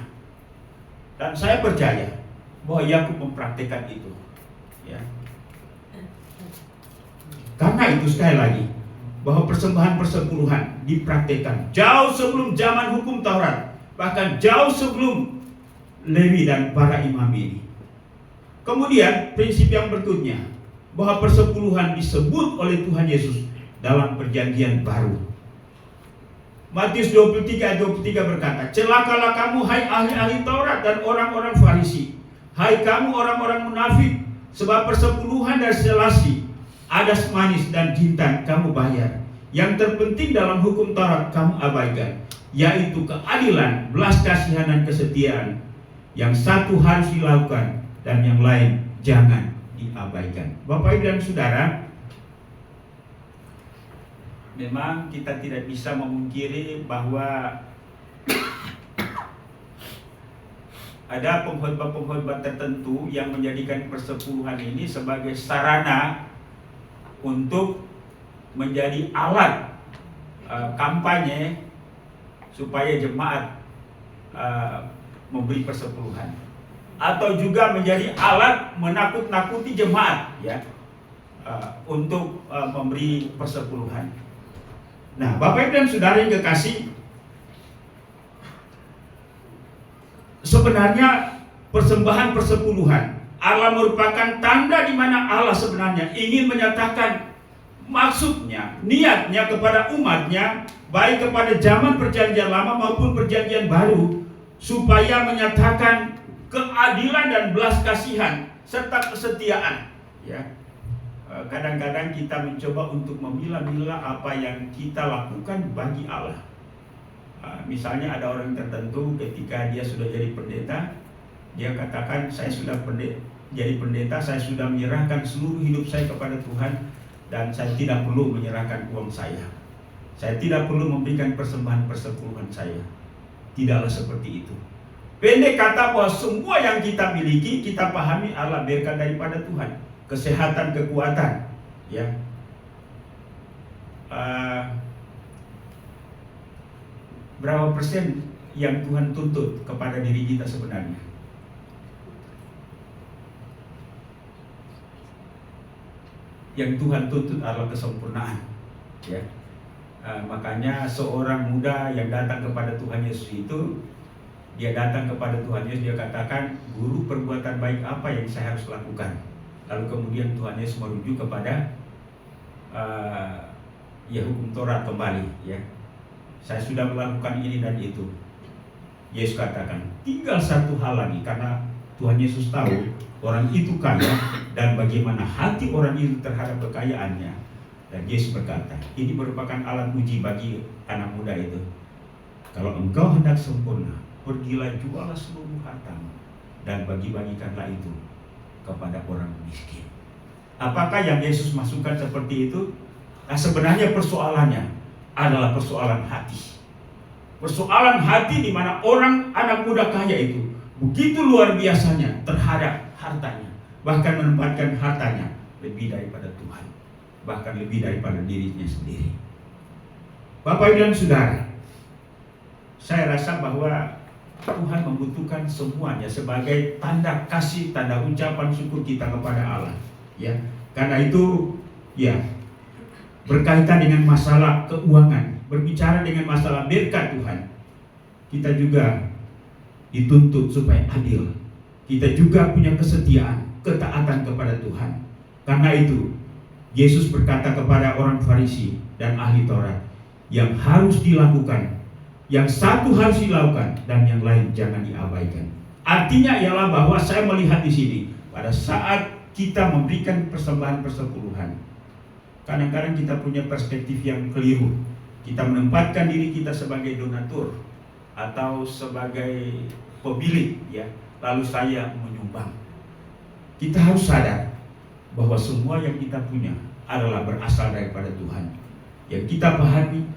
S3: Dan saya percaya bahwa Yakub mempraktikkan itu, ya. Karena itu sekali lagi, bahwa persembahan persepuluhan dipraktikkan jauh sebelum zaman hukum Taurat, bahkan jauh sebelum Lewi dan para imam ini. Kemudian prinsip yang berikutnya, bahwa persepuluhan disebut oleh Tuhan Yesus dalam perjanjian baru. Matius 23 ayat 23 berkata, celakalah kamu hai ahli-ahli Taurat dan orang-orang Farisi, hai kamu orang-orang munafik, sebab persepuluhan dan selasi, adas manis dan jintan kamu bayar. Yang terpenting dalam hukum Taurat kamu abaikan, yaitu keadilan, belas kasihan dan kesetiaan. Yang satu harus dilakukan dan yang lain jangan diabaikan. Bapak Ibu dan Saudara, memang kita tidak bisa memungkiri bahwa ada pengkhotbah-pengkhotbah tertentu yang menjadikan persepuluhan ini sebagai sarana untuk menjadi alat kampanye supaya jemaat memberi persepuluhan, atau juga menjadi alat menakut-nakuti jemaat, ya, untuk memberi persepuluhan. Nah, Bapak Ibu dan Saudara yang kekasih, sebenarnya persembahan persepuluhan Allah merupakan tanda di mana Allah sebenarnya ingin menyatakan maksudnya, niatnya kepada umatnya, baik kepada zaman perjanjian lama maupun perjanjian baru, supaya menyatakan keadilan dan belas kasihan serta kesetiaan. Ya, kadang-kadang kita mencoba untuk memilah-milah apa yang kita lakukan bagi Allah. Misalnya ada orang tertentu ketika dia sudah jadi pendeta, dia katakan saya sudah jadi pendeta, saya sudah menyerahkan seluruh hidup saya kepada Tuhan dan saya tidak perlu menyerahkan uang saya. Saya tidak perlu memberikan persembahan persepuluhan saya. Tidaklah seperti itu. Pendek kata bahwa semua yang kita miliki, kita pahami Allah berkat daripada Tuhan. Kesehatan, kekuatan, ya. Berapa persen yang Tuhan tuntut kepada diri kita sebenarnya? Yang Tuhan tuntut adalah kesempurnaan, ya. Makanya seorang muda yang datang kepada Tuhan Yesus itu, dia datang kepada Tuhan Yesus, dia katakan, "Guru, perbuatan baik apa yang saya harus lakukan?" Lalu kemudian Tuhan Yesus merujuk kepada hukum Taurat kembali, ya. Saya sudah melakukan ini dan itu. Yesus katakan, tinggal satu hal lagi, karena Tuhan Yesus tahu orang itu kaya dan bagaimana hati orang itu terhadap kekayaannya. Dan Yesus berkata, ini merupakan alat uji bagi anak muda itu. Kalau engkau hendak sempurna, pergilah jualah seluruh hartamu dan bagi-bagikanlah itu kepada orang miskin. Apakah yang Yesus masukkan seperti itu? Nah, sebenarnya persoalannya adalah persoalan hati. Persoalan hati di mana orang anak muda kaya itu begitu luar biasanya terhadap hartanya, bahkan menempatkan hartanya lebih daripada Tuhan, bahkan lebih daripada dirinya sendiri. Bapak Ibu dan Saudara, saya rasa bahwa Tuhan membutuhkan semuanya sebagai tanda kasih, tanda ucapan syukur kita kepada Allah. Ya, karena itu, ya, berkaitan dengan masalah keuangan, berbicara dengan masalah berkat Tuhan, kita juga dituntut supaya adil. Kita juga punya kesetiaan, ketaatan kepada Tuhan. Karena itu, Yesus berkata kepada orang Farisi dan ahli Taurat, yang harus dilakukan, yang satu harus dilakukan dan yang lain jangan diabaikan. Artinya ialah bahwa saya melihat di sini, pada saat kita memberikan persembahan persepuluhan, kadang-kadang kita punya perspektif yang keliru. Kita menempatkan diri kita sebagai donatur atau sebagai pemilik, ya. Lalu saya menyumbang. Kita harus sadar bahwa semua yang kita punya adalah berasal daripada Tuhan. Yang kita pahami,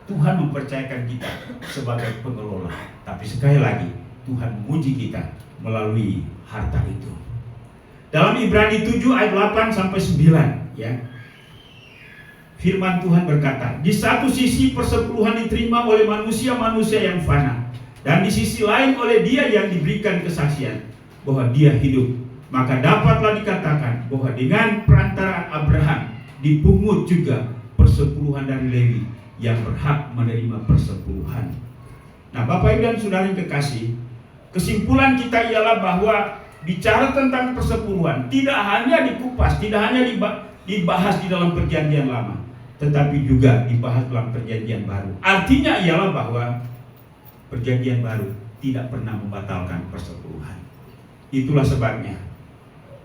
S3: Tuhan mempercayakan kita sebagai pengelola. Tapi sekali lagi, Tuhan menguji kita melalui harta itu. Dalam Ibrani 7 ayat 8 sampai 9, ya. Firman Tuhan berkata, di satu sisi persepuluhan diterima oleh manusia-manusia yang fana, dan di sisi lain oleh dia yang diberikan kesaksian bahwa dia hidup. Maka dapatlah dikatakan bahwa dengan perantaraan Abraham dipungut juga persepuluhan dari Lewi yang berhak menerima persepuluhan. Nah, Bapak Ibu dan Saudara yang kekasih, kesimpulan kita ialah bahwa bicara tentang persepuluhan tidak hanya dikupas, tidak hanya dibahas di dalam perjanjian lama, tetapi juga dibahas dalam perjanjian baru. Artinya ialah bahwa perjanjian baru tidak pernah membatalkan persepuluhan. Itulah sebabnya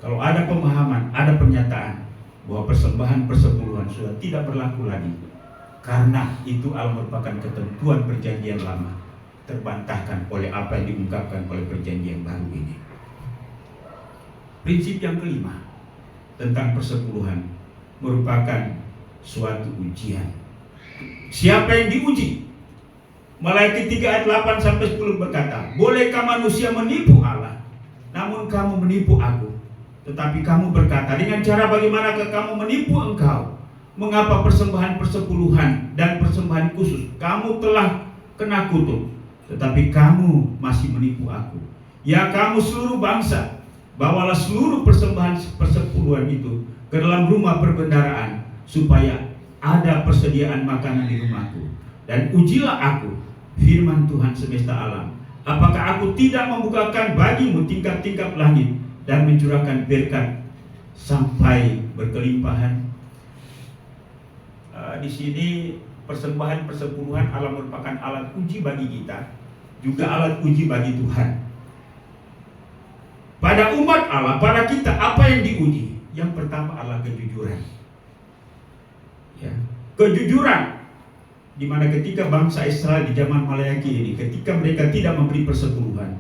S3: kalau ada pemahaman, ada pernyataan bahwa persembahan persepuluhan sudah tidak berlaku lagi, karena itu merupakan ketentuan perjanjian lama, terbantahkan oleh apa yang diungkapkan oleh perjanjian baru ini. Prinsip yang kelima tentang persepuluhan merupakan suatu ujian. Siapa yang diuji? Malaikat 3 ayat 8 sampai 10 berkata, bolehkah manusia menipu Allah? Namun kamu menipu aku. Tetapi kamu berkata, dengan cara bagaimanakah kamu menipu engkau? Mengapa persembahan persepuluhan dan persembahan khusus kamu telah kena kutuk, tetapi kamu masih menipu aku? Ya kamu seluruh bangsa, bawalah seluruh persembahan persepuluhan itu ke dalam rumah perbendaharaan, supaya ada persediaan makanan di rumahku. Dan ujilah aku, firman Tuhan semesta alam, Apakah aku tidak membukakan bagimu tingkap-tingkap langit dan mencurahkan berkat sampai berkelimpahan? Di sini persembahan persepuluhan Allah merupakan alat uji bagi kita, juga alat uji bagi Tuhan. Pada umat Allah, pada kita, apa yang diuji? Yang pertama adalah kejujuran. Ya, kejujuran, di mana ketika bangsa Israel di zaman Malayaki ini, ketika mereka tidak memberi persepuluhan,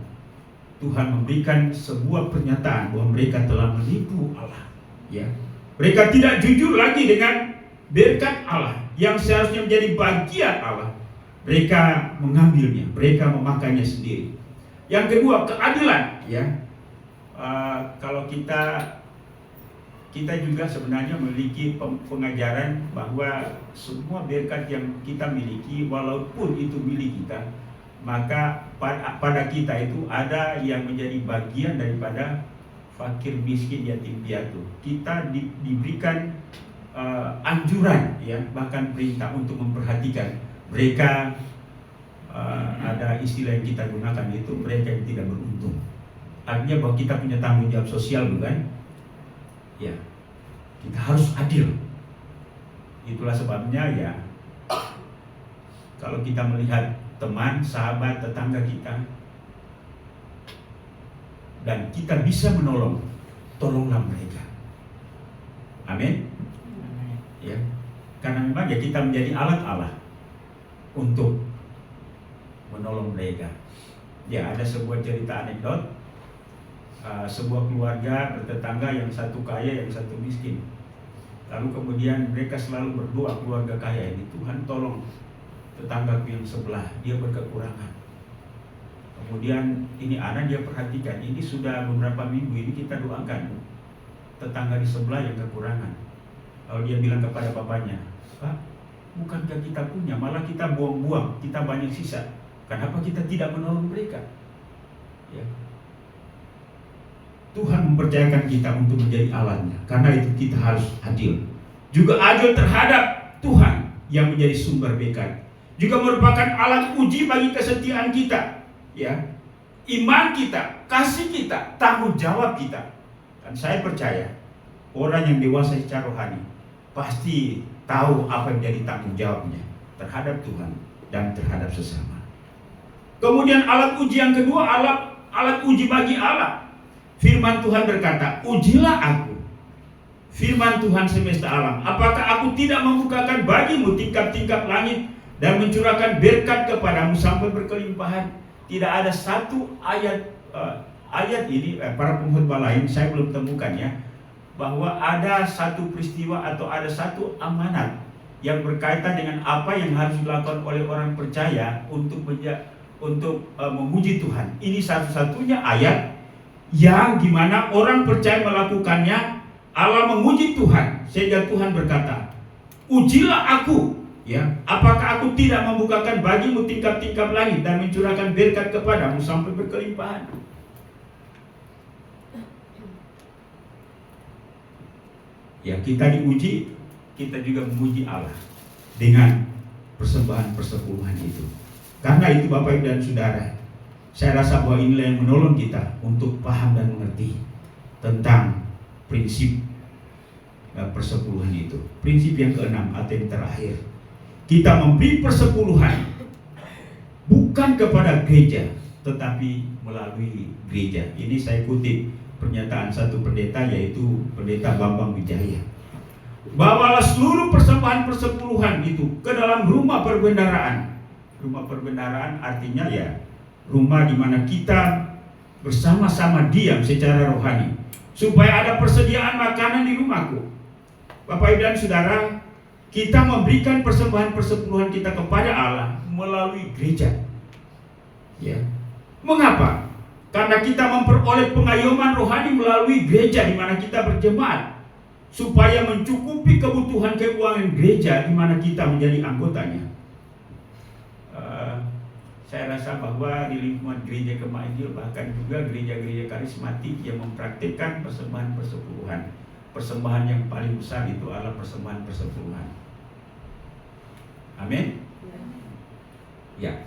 S3: Tuhan memberikan sebuah pernyataan bahwa mereka telah menipu Allah. Ya, mereka tidak jujur lagi dengan berkat Allah yang seharusnya menjadi bagian Allah. Mereka mengambilnya, mereka memakainya sendiri. Yang kedua, keadilan. Ya, kalau kita juga sebenarnya memiliki pengajaran bahwa semua berkat yang kita miliki, walaupun itu milik kita, maka pada kita itu ada yang menjadi bagian daripada fakir, miskin, yatim piatu. Kita diberikan anjuran, ya, bahkan perintah untuk memperhatikan mereka. Ada istilah yang kita gunakan, itu mereka yang tidak beruntung. Artinya bahwa kita punya tanggung jawab sosial, bukan? Ya, kita harus adil. Itulah sebabnya, ya, kalau kita melihat teman, sahabat, tetangga kita, dan kita bisa menolong, tolonglah mereka. Amin. Ya, karena memang ya kita menjadi alat Allah untuk menolong mereka. Ya, ada sebuah cerita anekdot, sebuah keluarga bertetangga, yang satu kaya, yang satu miskin. Lalu kemudian mereka selalu berdoa, keluarga kaya ini, Tuhan tolong tetanggaku yang sebelah, dia berkekurangan. Kemudian ini anak dia perhatikan, ini sudah beberapa minggu ini kita doakan tetangga di sebelah yang kekurangan. Lalu dia bilang kepada bapaknya, Pak, bukankah kita punya, malah kita buang-buang, kita banyak sisa. Kenapa kita tidak menolong mereka? Ya. Tuhan mempercayakan kita untuk menjadi alatnya. Karena itu kita harus adil. Juga adil terhadap Tuhan yang menjadi sumber berkat. Juga merupakan alat uji bagi kesetiaan kita. Ya, iman kita, kasih kita, tanggung jawab kita. Dan saya percaya orang yang dewasa secara rohani pasti tahu apa yang menjadi tanggung jawabnya terhadap Tuhan dan terhadap sesama. Kemudian alat uji yang kedua, alat uji bagi Allah. Firman Tuhan berkata, ujilah aku, firman Tuhan semesta alam, apakah aku tidak membukakan bagimu tingkap-tingkap langit dan mencurahkan berkat kepadamu sampai berkelimpahan. Tidak ada satu ayat ini, para pengkhotbah lain saya belum temukannya, bahwa ada satu peristiwa atau ada satu amanat yang berkaitan dengan apa yang harus dilakukan oleh orang percaya untuk memuji Tuhan. Ini satu-satunya ayat yang dimana orang percaya melakukannya, Allah memuji Tuhan, sehingga Tuhan berkata, ujilah aku, ya, apakah aku tidak membukakan bagimu tingkap-tingkap langit dan mencurahkan berkat kepadamu sampai berkelimpahan. Ya, kita diuji, kita juga memuji Allah dengan persembahan persepuluhan itu. Karena itu Bapak Ibu dan Saudara, saya rasa bahwa inilah yang menolong kita untuk paham dan mengerti tentang prinsip persepuluhan itu. Prinsip yang keenam atau yang terakhir, kita memberi persepuluhan bukan kepada gereja, tetapi melalui gereja. Ini saya kutip pernyataan satu pendeta, yaitu Pendeta Bambang Wijaya. Bawalah seluruh persembahan persepuluhan itu ke dalam rumah perbendaharaan. Rumah perbendaharaan artinya ya rumah di mana kita bersama-sama diam secara rohani, supaya ada persediaan makanan di rumahku. Bapak Ibu dan Saudara, kita memberikan persembahan persepuluhan kita kepada Allah melalui gereja. Ya. Mengapa? Karena kita memperoleh pengayoman rohani melalui gereja di mana kita berjemaat, supaya mencukupi kebutuhan keuangan gereja di mana kita menjadi anggotanya. Saya rasa bahwa di lingkungan gereja Gema Injil, bahkan juga gereja-gereja karismatik yang mempraktikkan persembahan persepuluhan, persembahan yang paling besar itu adalah persembahan persepuluhan. Amin. Ya.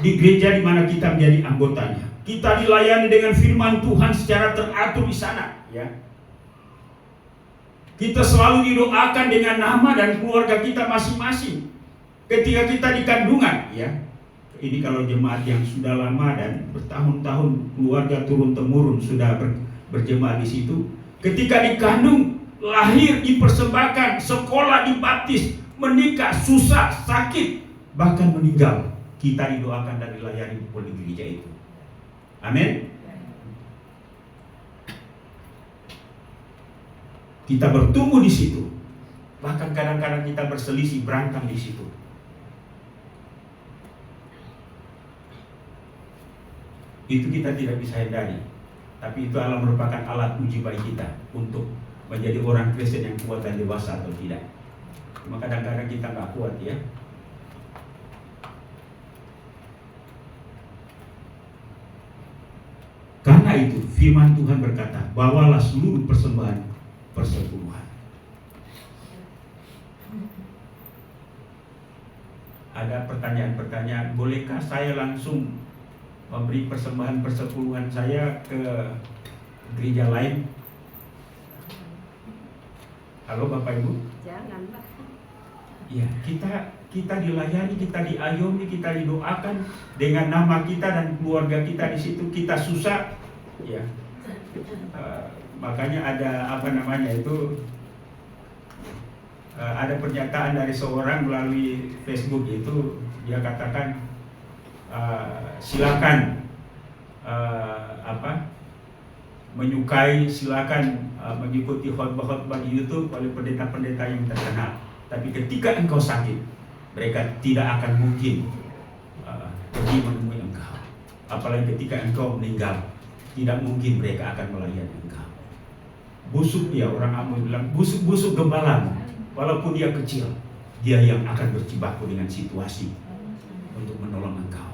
S3: di gereja di mana kita menjadi anggotanya. Kita dilayani dengan firman Tuhan secara teratur di sana, ya. Kita selalu didoakan dengan nama dan keluarga kita masing-masing. Ketika kita di kandungan, ya. Ini kalau jemaat yang sudah lama dan bertahun-tahun keluarga turun-temurun sudah berjemaat di situ. Ketika dikandung, lahir, dipersembahkan, sekolah, dibaptis, menikah, susah, sakit, bahkan meninggal, kita didoakan dan dilayani oleh gereja itu. Amin. Kita bertumbuh di situ. Bahkan kadang-kadang kita berselisih, berantem di situ. Itu kita tidak bisa hindari. Tapi itu adalah merupakan alat uji bagi kita untuk menjadi orang Kristen yang kuat dan dewasa atau tidak. Cuma kadang-kadang kita nggak kuat, ya. Karena itu firman Tuhan berkata, bawalah seluruh persembahan persepuluhan. Ada pertanyaan-pertanyaan, bolehkah saya langsung memberi persembahan persepuluhan saya ke gereja lain? Halo Bapak Ibu?
S4: Jangan, Pak.
S3: Ya, kita dilayani, kita diayomi, kita didoakan dengan nama kita dan keluarga kita di situ. Kita susah, ya. Makanya ada ada pernyataan dari seorang melalui Facebook itu, dia katakan silakan menyukai, silakan mengikuti khotbah-khotbah di YouTube oleh pendeta-pendeta yang terkenal. Tapi ketika engkau sakit, mereka tidak akan mungkin pergi menemui engkau. Apalagi ketika engkau meninggal, tidak mungkin mereka akan melayani engkau. Busuk, ya, orang Ambon bilang, busuk-busuk gembalamu, walaupun dia kecil, dia yang akan berjibaku dengan situasi untuk menolong engkau,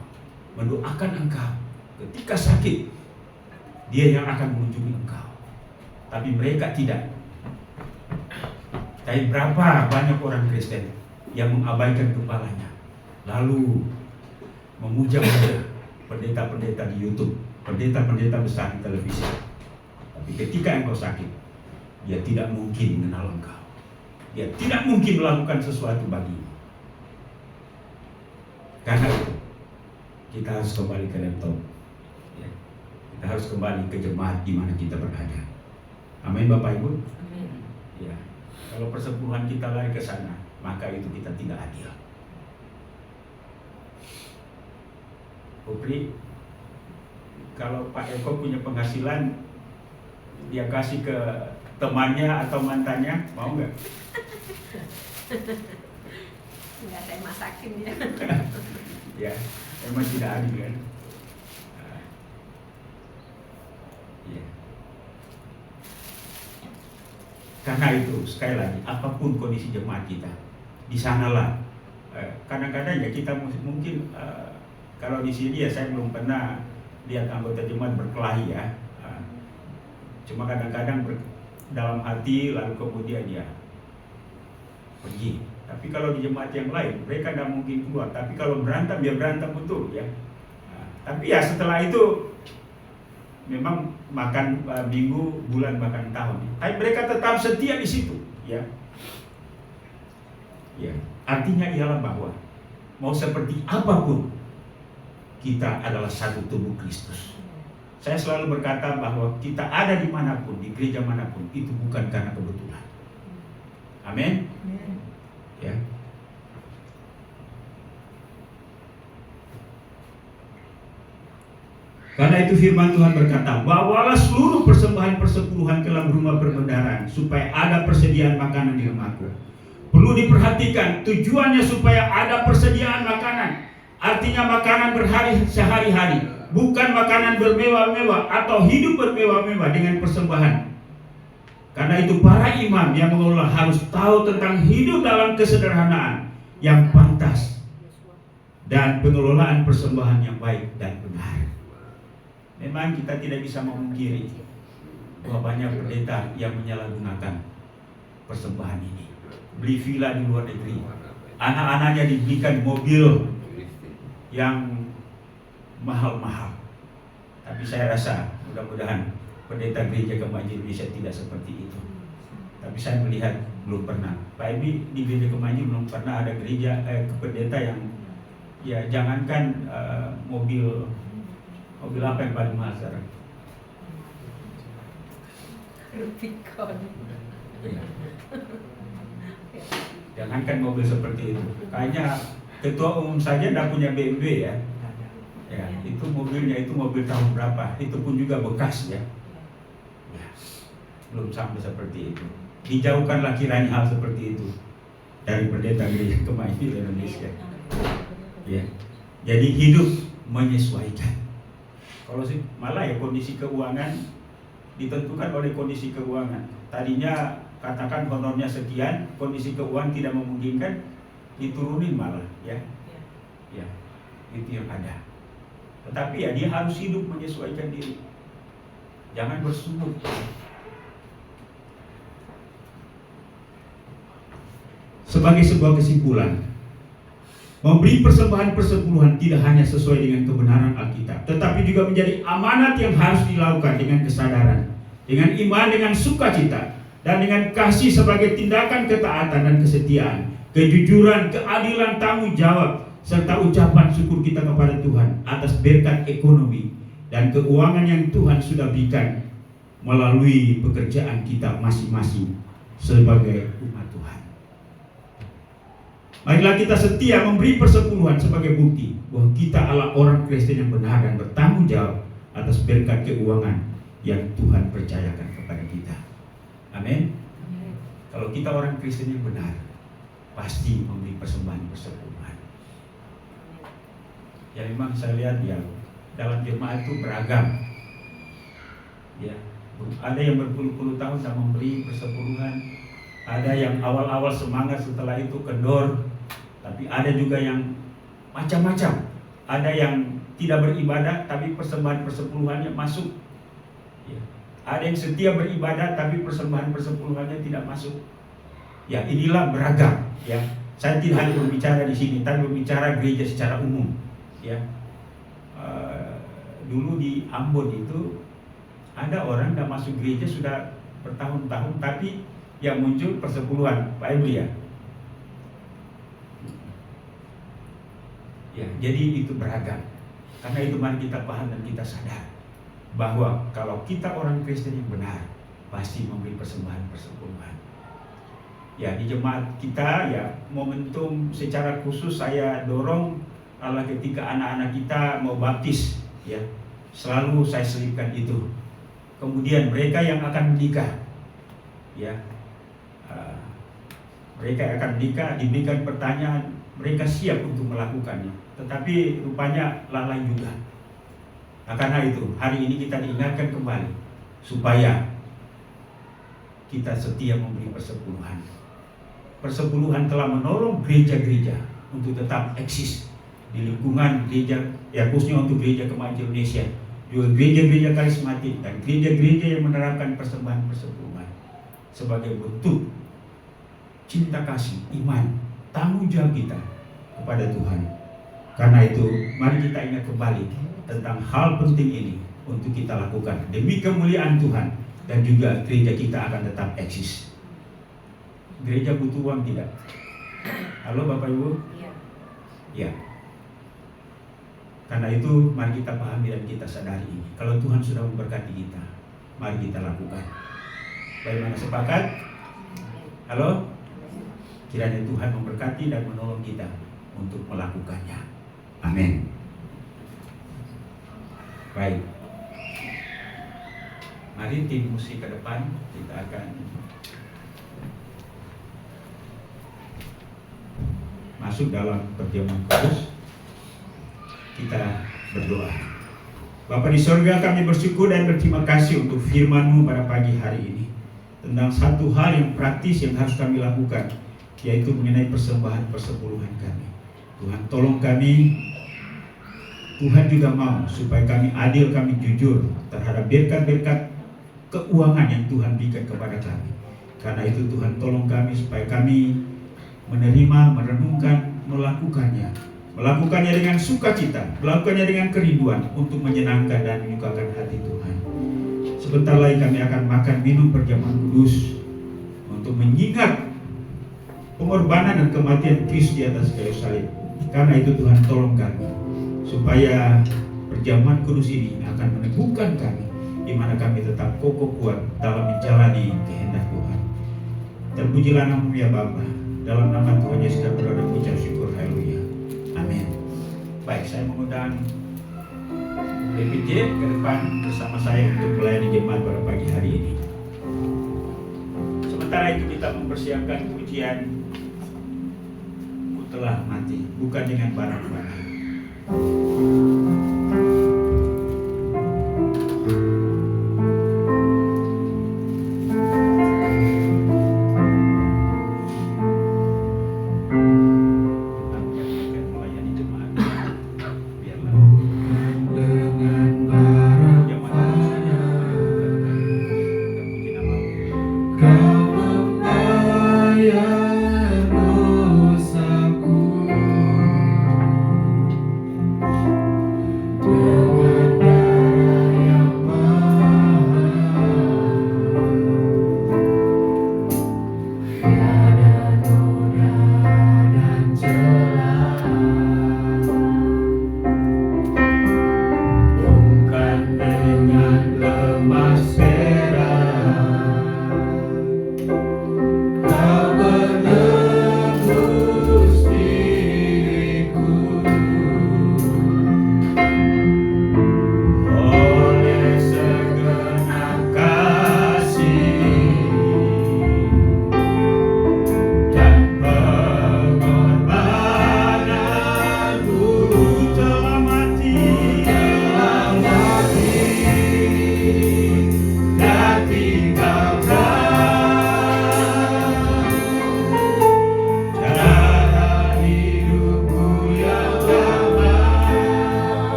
S3: mendoakan engkau. Ketika sakit, dia yang akan mengunjungi engkau. Tapi mereka tidak. Tapi berapa banyak orang Kristen yang mengabaikan kepalanya, lalu memuja-muja pendeta-pendeta di YouTube, pendeta-pendeta besar di televisi. Tapi ketika engkau sakit, dia tidak mungkin mengenal engkau. Dia tidak mungkin melakukan sesuatu bagimu. Karena itu, kita harus kembali ke laptop. Ya. Kita harus kembali ke jemaat di mana kita berada. Amin, Bapak Ibu.
S4: Amin.
S3: Ya. Kalau persepuluhan kita lari ke sana, maka itu kita tidak adil. Putri, kalau Pak Eko punya penghasilan, dia kasih ke temannya atau mantannya, mau nggak?
S4: Nggak, saya masakin dia.
S3: Ya, emang tidak adil, kan? Ya. Karena itu, sekali lagi, apapun kondisi jemaat kita, di sanalah. Kadang-kadang ya kita mungkin kalau di sini ya saya belum pernah lihat anggota jemaat berkelahi, ya. Cuma kadang-kadang dalam hati lalu kemudian ya pergi. Tapi kalau di jemaat yang lain mereka tidak mungkin keluar. Tapi kalau berantem ya berantem betul, ya. Tapi ya setelah itu memang makan minggu, bulan, bahkan tahun. Tapi mereka tetap setia di situ, ya. Ya, artinya ialah bahwa mau seperti apapun kita adalah satu tubuh Kristus. Saya selalu berkata bahwa kita ada dimanapun, di gereja manapun, itu bukan karena kebetulan. Amin. Ya. Karena itu firman Tuhan berkata, bawalah seluruh persembahan persepuluhan ke dalam rumah perbendaharaan, supaya ada persediaan makanan di rumahku. Perlu diperhatikan, tujuannya supaya ada persediaan makanan. Artinya makanan sehari-hari, bukan makanan bermewah-mewah atau hidup bermewah-mewah dengan persembahan. Karena itu para imam yang mengelola harus tahu tentang hidup dalam kesederhanaan yang pantas dan pengelolaan persembahan yang baik dan benar. Memang kita tidak bisa memungkiri bahwa banyak pendeta yang menyalahgunakan persembahan ini. Beli villa di luar negeri, anak-anaknya dibelikan mobil yang mahal-mahal. Tapi saya rasa mudah-mudahan pendeta gereja Gema Indonesia tidak seperti itu. Tapi saya melihat belum pernah. Pak Ebi di gereja Gema belum pernah ada gereja pendeta yang ya jangankan mobil apa yang paling mahal sekarang?
S4: Rubicon.
S3: Ya. Jangankan mobil seperti itu. Kayaknya ketua umum saja tidak punya BMW ya. Ya, itu mobilnya itu mobil tahun berapa? Itu pun juga bekas ya. Ya, belum sampai seperti itu. Dijauhkanlah kiranya hal seperti itu dari pendeta gereja Gema Indonesia. Ya, jadi hidup menyesuaikan. Kalau sih malah ya kondisi keuangan ditentukan oleh kondisi keuangan. Tadinya katakan honornya sekian, kondisi keuangan tidak memungkinkan, diturunin malah ya. Ya, itu yang ada. Tetapi ya dia harus hidup menyesuaikan diri. Jangan bersungut. Sebagai sebuah kesimpulan, memberi persembahan persepuluhan tidak hanya sesuai dengan kebenaran Alkitab, tetapi juga menjadi amanat yang harus dilakukan dengan kesadaran, dengan iman, dengan sukacita, dan dengan kasih sebagai tindakan ketaatan dan kesetiaan, kejujuran, keadilan, tanggung jawab, serta ucapan syukur kita kepada Tuhan atas berkat ekonomi dan keuangan yang Tuhan sudah berikan melalui pekerjaan kita masing-masing sebagai umat Tuhan. Marilah kita setia memberi persepuluhan sebagai bukti bahwa kita adalah orang Kristen yang benar dan bertanggung jawab atas berkat keuangan yang Tuhan percayakan kepada kita. Amin. Kalau kita orang Kristen yang benar, pasti memberi persembahan persepuluhan. Ya memang saya lihat ya dalam jemaat itu beragam. Ya, ada yang berpuluh-puluh tahun sudah memberi persepuluhan, ada yang awal-awal semangat setelah itu kendor, tapi ada juga yang macam-macam. Ada yang tidak beribadah tapi persembahan persepuluhannya masuk. Ya. Ada yang setia beribadah tapi persembahan persepuluhannya tidak masuk. Ya inilah beragam. Ya, saya tidak hanya berbicara di sini, tapi berbicara gereja secara umum. Ya, dulu di Ambon itu ada orang yang masuk gereja sudah bertahun-tahun, tapi yang muncul persepuluhan, Pak Ebri ya. Ya, jadi itu beragam. Karena itu mari kita paham dan kita sadar bahwa kalau kita orang Kristen yang benar, pasti memberi persembahan persepuluhan. Ya, di jemaat kita ya momentum secara khusus saya dorong adalah ketika anak-anak kita mau baptis, ya selalu saya selipkan itu. Kemudian mereka yang akan menikah, ya mereka akan menikah, diberikan pertanyaan, mereka siap untuk melakukannya, tetapi rupanya lalai juga. Nah, karena itu hari ini kita diingatkan kembali supaya kita setia memberi persepuluhan. Persepuluhan telah menolong gereja-gereja untuk tetap eksis di lingkungan gereja, ya khususnya untuk gereja Gema Indonesia, juga gereja-gereja karismatik dan gereja-gereja yang menerapkan persembahan persepuluhan sebagai bentuk cinta kasih, iman, tanggung jawab kita kepada Tuhan. Karena itu mari kita ingat kembali tentang hal penting ini untuk kita lakukan demi kemuliaan Tuhan, dan juga gereja kita akan tetap eksis. Gereja butuh uang tidak? Halo Bapak Ibu? Ya. Karena itu mari kita pahami dan kita sadari ini. Kalau Tuhan sudah memberkati kita, mari kita lakukan. Bagaimana, sepakat? Halo? Kiranya Tuhan memberkati dan menolong kita untuk melakukannya. Amin. Baik. Mari tim musik ke depan, kita akan masuk dalam perjamuan kudus. Kita berdoa. Bapa di sorga, kami bersyukur dan berterima kasih untuk firman-Mu pada pagi hari ini tentang satu hal yang praktis yang harus kami lakukan, yaitu mengenai persembahan persepuluhan kami. Tuhan tolong kami. Tuhan juga mau supaya kami adil, kami jujur terhadap berkat-berkat keuangan yang Tuhan berikan kepada kami. Karena itu Tuhan tolong kami supaya kami menerima, merenungkan, melakukannya melakukannya dengan sukacita, melakukannya dengan kerinduan untuk menyenangkan dan menyukakan hati Tuhan. Sebentar lagi kami akan makan minum perjamuan kudus untuk mengingat pengorbanan dan kematian Kristus di atas kayu salib. Karena itu Tuhan tolong kami supaya perjamuan kudus ini akan meneguhkan kami, di mana kami tetap kokoh kuat dalam menjalani kehendak Tuhan. Terpujilah nama-Mu ya Bapa. Dalam nama Tuhan Yesus kami berdoa dan mengucap syukur. Haleluya. Amin. Baik, saya mengundang DPJ ke depan bersama saya untuk melayani jemaat pada pagi hari ini. Sementara itu kita mempersiapkan pujian Ku Telah Mati, bukan dengan barang-barang.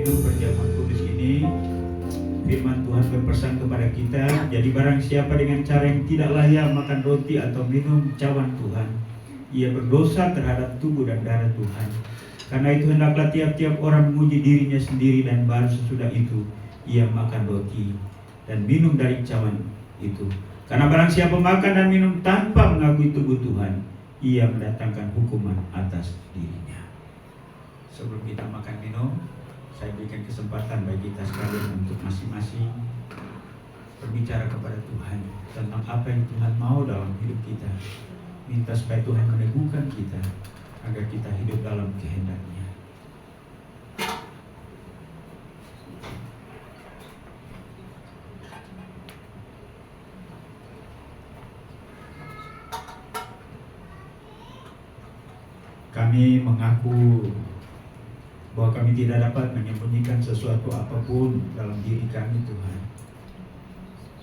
S3: minum perjamuan kudus ini, firman Tuhan berpesan kepada kita, jadi barang siapa dengan cara yang tidak layak makan roti atau minum cawan Tuhan, ia berdosa terhadap tubuh dan darah Tuhan. Karena itu hendaklah tiap-tiap orang menguji dirinya sendiri, dan baru sesudah itu ia makan roti dan minum dari cawan itu. Karena barang siapa makan dan minum tanpa mengakui tubuh Tuhan, ia mendatangkan hukuman atas dirinya. Sebelum kita makan minum, saya berikan kesempatan bagi kita sekalian untuk masing-masing berbicara kepada Tuhan tentang apa yang Tuhan mau dalam hidup kita. Minta supaya Tuhan meneguhkan kita agar kita hidup dalam kehendak-Nya. Kami mengaku bahwa kami tidak dapat menyembunyikan sesuatu apapun dalam diri kami, Tuhan.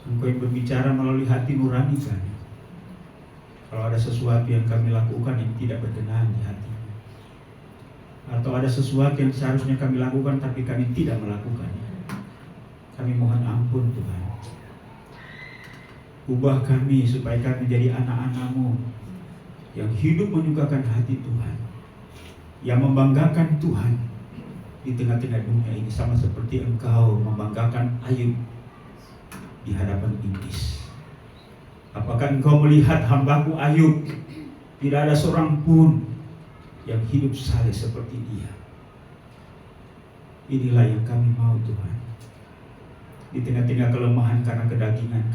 S3: Engkau yang berbicara melalui hati nurani kami. Kalau ada sesuatu yang kami lakukan yang tidak berkenan di hati-Mu, atau ada sesuatu yang seharusnya kami lakukan tapi kami tidak melakukannya, kami mohon ampun Tuhan. Ubah kami supaya kami menjadi anak-anak-Mu yang hidup menyukakan hati Tuhan, yang membanggakan Tuhan di tengah-tengah dunia ini, sama seperti Engkau membanggakan Ayub di hadapan iblis. Apakah Engkau melihat hamba-Ku Ayub, tidak ada seorang pun yang hidup saleh seperti dia? Inilah yang kami mau Tuhan. Di tengah-tengah kelemahan karena kedagingan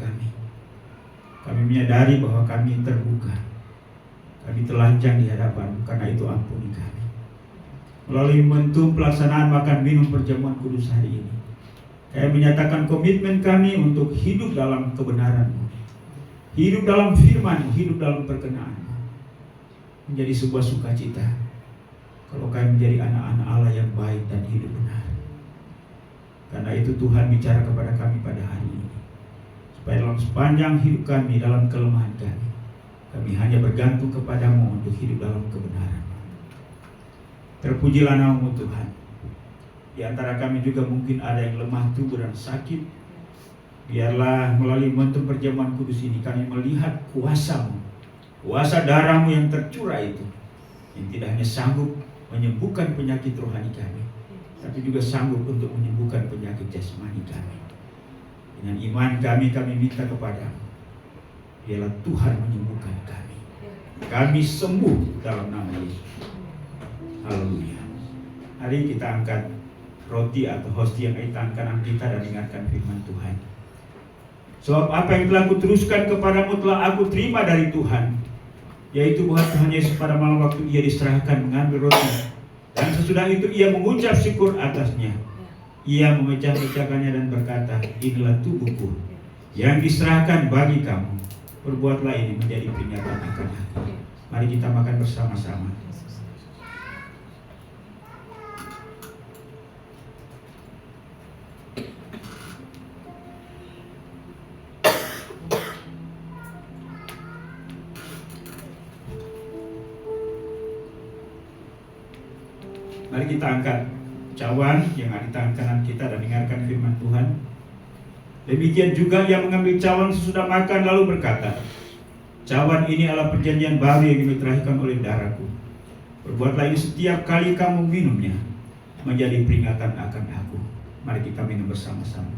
S3: kami menyadari bahwa kami terbuka, kami telanjang di hadapan-Mu. Karena itu ampuni kami. Melalui momentum pelaksanaan makan minum perjamuan kudus hari ini, kami menyatakan komitmen kami untuk hidup dalam kebenaran-Mu, hidup dalam firman, hidup dalam perkenan-Mu. Menjadi sebuah sukacita kalau kami menjadi anak-anak Allah yang baik dan hidup benar. Karena itu Tuhan bicara kepada kami pada hari ini, supaya dalam sepanjang hidup kami, dalam kelemahan kami hanya bergantung kepada-Mu untuk hidup dalam kebenaran. Terpujilah nama-Mu Tuhan. Di antara kami juga mungkin ada yang lemah tubuh dan sakit. Biarlah melalui momentum perjamuan kudus ini kami melihat kuasa-Mu, kuasa darah-Mu yang tercurah itu, yang tidak hanya sanggup menyembuhkan penyakit rohani kami, tapi juga sanggup untuk menyembuhkan penyakit jasmani kami. Dengan iman kami minta kepada-Mu, biarlah Tuhan menyembuhkan kami. Kami sembuh dalam nama Yesus. Haleluya. Hari kita angkat roti atau hostia yang kita angkat kita dan ingatkan firman Tuhan. Sebab apa yang telah kuteruskan kepadamu telah aku terima dari Tuhan, yaitu bahwa Tuhan Yesus pada malam waktu ia diserahkan mengambil roti, dan sesudah itu ia mengucap syukur atasnya. Ia memecah-mecahkannya dan berkata, inilah tubuhku yang diserahkan bagi kamu. Perbuatlah ini menjadi peringatan akan aku. Mari kita makan bersama-sama. Mari kita angkat cawan yang ada di tangan kanan kita dan dengarkan firman Tuhan. Demikian juga ia mengambil cawan sesudah makan lalu berkata, cawan ini adalah perjanjian baru yang diterahkan oleh darahku. Perbuatlah ini setiap kali kamu minumnya, menjadi peringatan akan aku. Mari kita minum bersama-sama.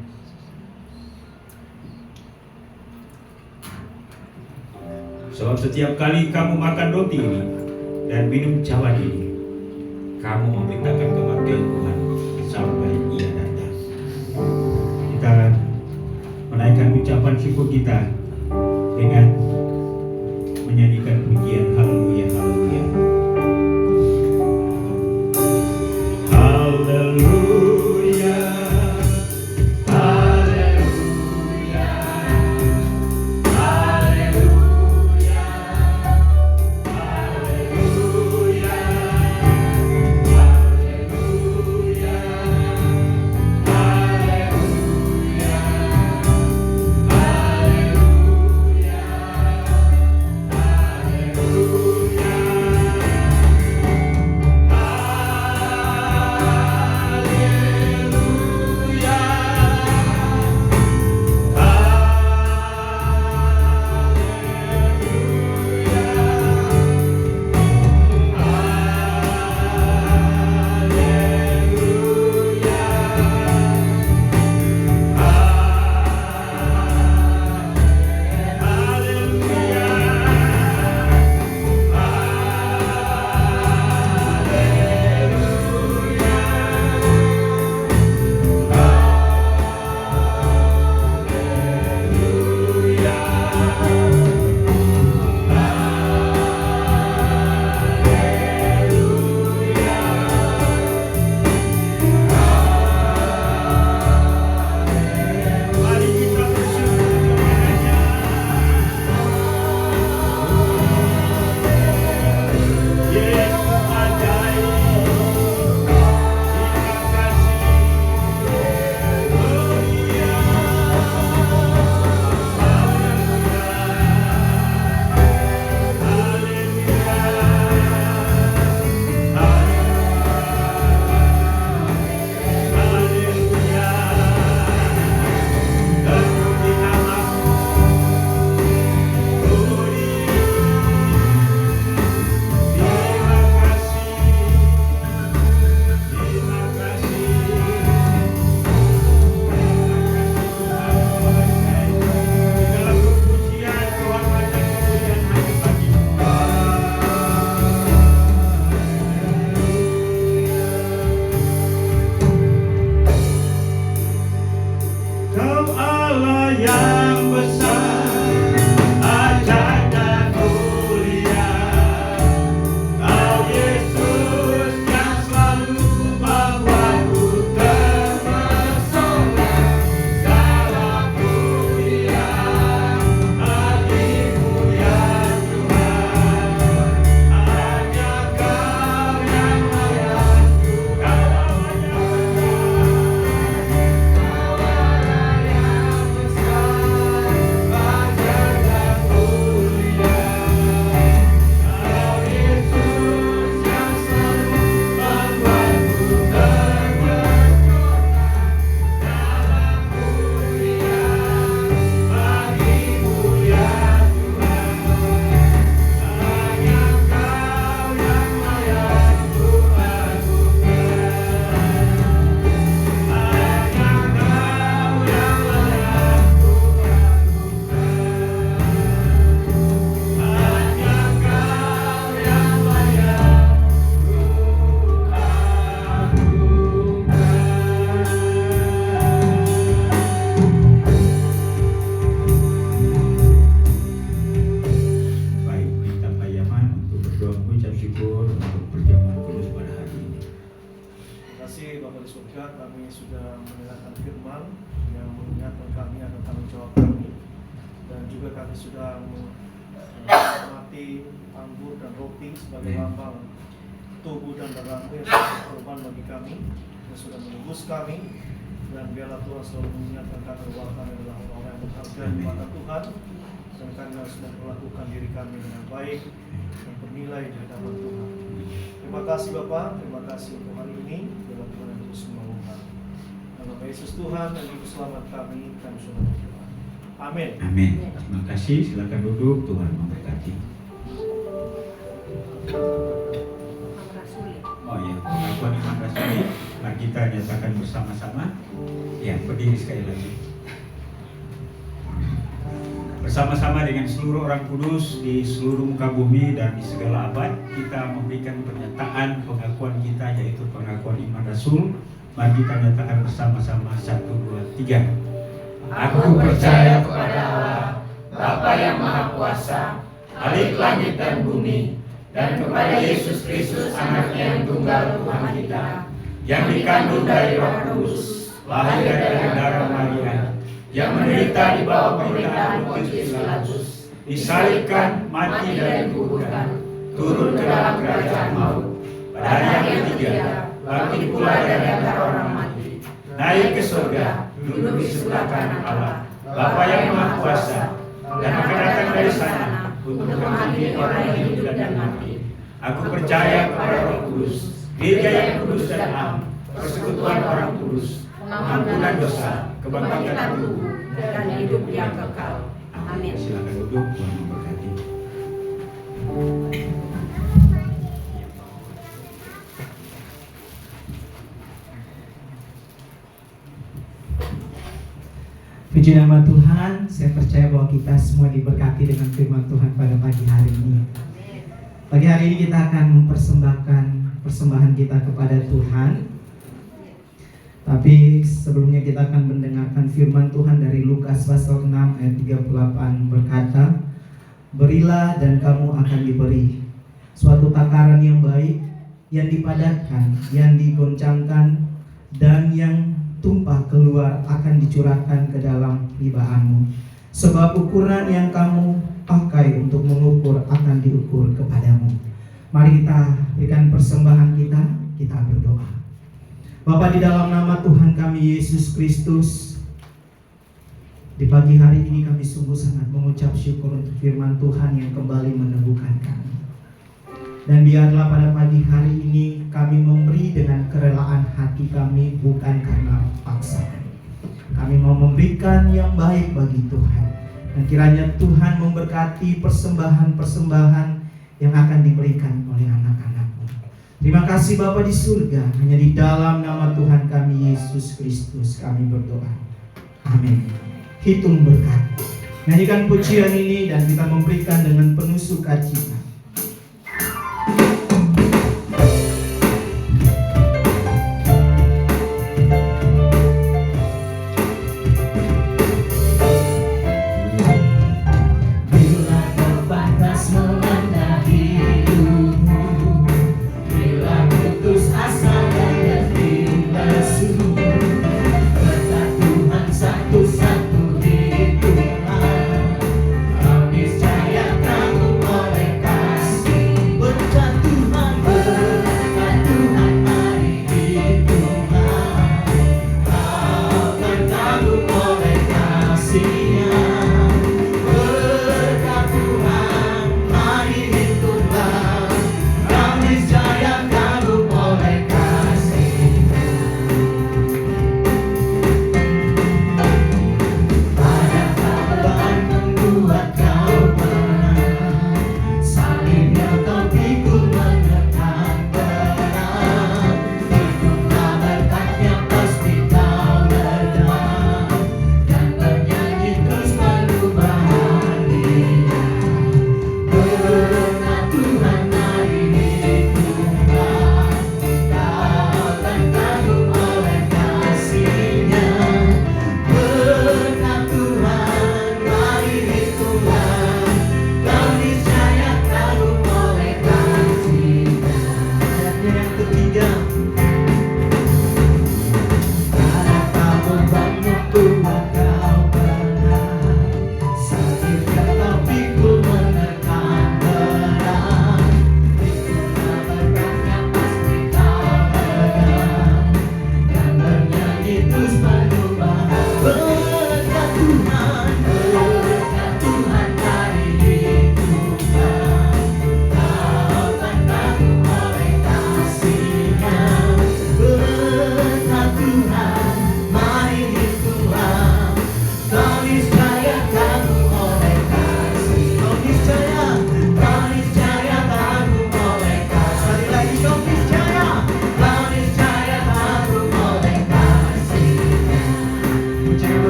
S3: Sebab setiap kali kamu makan roti ini dan minum cawan ini, kamu memberitakan kematian Tuhan sampai ia datang. Kita menaikkan ucapan syukur kita dengan menyanyikan pujian haleluya, haleluya. Haleluya, haleluya, haleluya, haleluya. Hallelujah.
S6: sudah mendengarkan firman yang mengingatkan kami akan tanggung jawab kami, dan juga kami sudah menghormati anggur dan roti sebagai lambang tubuh dan darahmu yang sudah berkorban bagi kami, yang sudah menebus kami. Dan biarlah Tuhan selalu mengingatkan kami bahwa kami adalah orang-orang yang berharga di mata Tuhan, dan kami harus memperlakukan diri kami dengan baik dan bernilai di hadapan Tuhan. Terima kasih Bapak, terima kasih untuk hari ini. Biarlah Tuhan yang terus membangunkan. Nama Yesus Tuhan dan Juru Selamat kami sudah berdoa. Amin.
S3: Amin. Terima kasih. Silakan duduk. Tuhan memberkati. Oh ya, pengakuan iman rasuli. Mari kita nyatakan bersama-sama. Ya, berdiri sekali lagi. Bersama-sama dengan seluruh orang kudus di seluruh muka bumi dan di segala abad, kita memberikan pernyataan pengakuan kita, yaitu pengakuan iman rasul. Mari kita nyatakan bersama-sama 1, 2, 3.
S4: Aku percaya kepada Allah, Bapa yang Maha Kuasa, Khalik langit dan bumi, dan kepada Yesus Kristus Anaknya yang tunggal Tuhan kita,
S3: Yang dikandung dari Roh Kudus, lahir dari darah Maria, yang menderita di bawah pemerintahan Pontius Pilatus, disalibkan, mati dan dikuburkan, turun ke dalam kerajaan maut. Pada hari yang ketiga, bangkit pula dari antara orang mati, naik ke surga, duduk di sebelah kanan Allah, Bapa yang Maha Kuasa, dan akan datang dari sana untuk menghakimi orang yang hidup dan mati. Aku percaya kepada Roh Kudus, Gereja yang kudus dan am, persekutuan orang kudus, pengampunan dosa, kebangkitan tubuh,
S4: dan hidup yang kekal. Amin.
S3: Silakan duduk, Tuhan memberkati.
S1: Puji nama Tuhan, saya percaya bahwa kita semua diberkati dengan firman Tuhan pada pagi hari ini. Pagi hari ini kita akan mempersembahkan persembahan kita kepada Tuhan. Tapi sebelumnya kita akan mendengarkan firman Tuhan dari Lukas pasal 6 ayat 38 berkata, "Berilah dan kamu akan diberi, suatu takaran yang baik, yang dipadatkan, yang digoncangkan, dan yang tumpah keluar akan dicurahkan ke dalam libahanmu. Sebab ukuran yang kamu pakai untuk mengukur akan diukur kepadamu." Mari kita berikan persembahan kita berdoa. Bapa, di dalam nama Tuhan kami Yesus Kristus, di pagi hari ini kami sungguh sangat mengucap syukur untuk firman Tuhan yang kembali meneguhkan kami. Dan biarlah pada pagi hari ini kami memberi dengan kerelaan hati kami, bukan karena paksaan. Kami mau memberikan yang baik bagi Tuhan. Dan kiranya Tuhan memberkati persembahan-persembahan yang akan diberikan oleh anak-anak-Mu. Terima kasih Bapa di surga. Hanya di dalam nama Tuhan kami Yesus Kristus kami berdoa. Amin. Hitung berkat. Nyanyikan pujian ini dan kita memberikan dengan penuh sukacita.
S2: Niscaya kamu oleh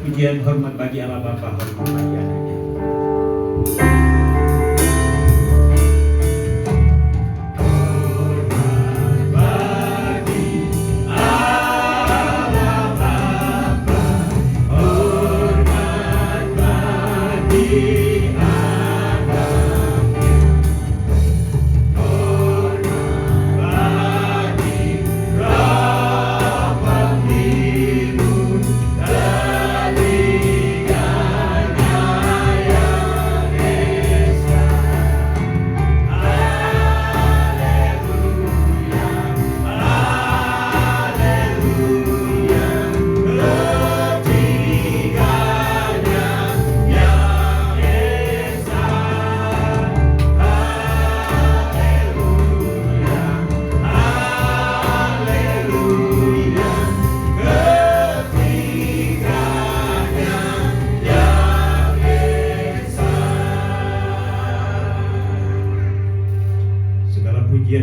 S3: pujian hormat bagi Allah Bapa, hormat bagi Anaknya.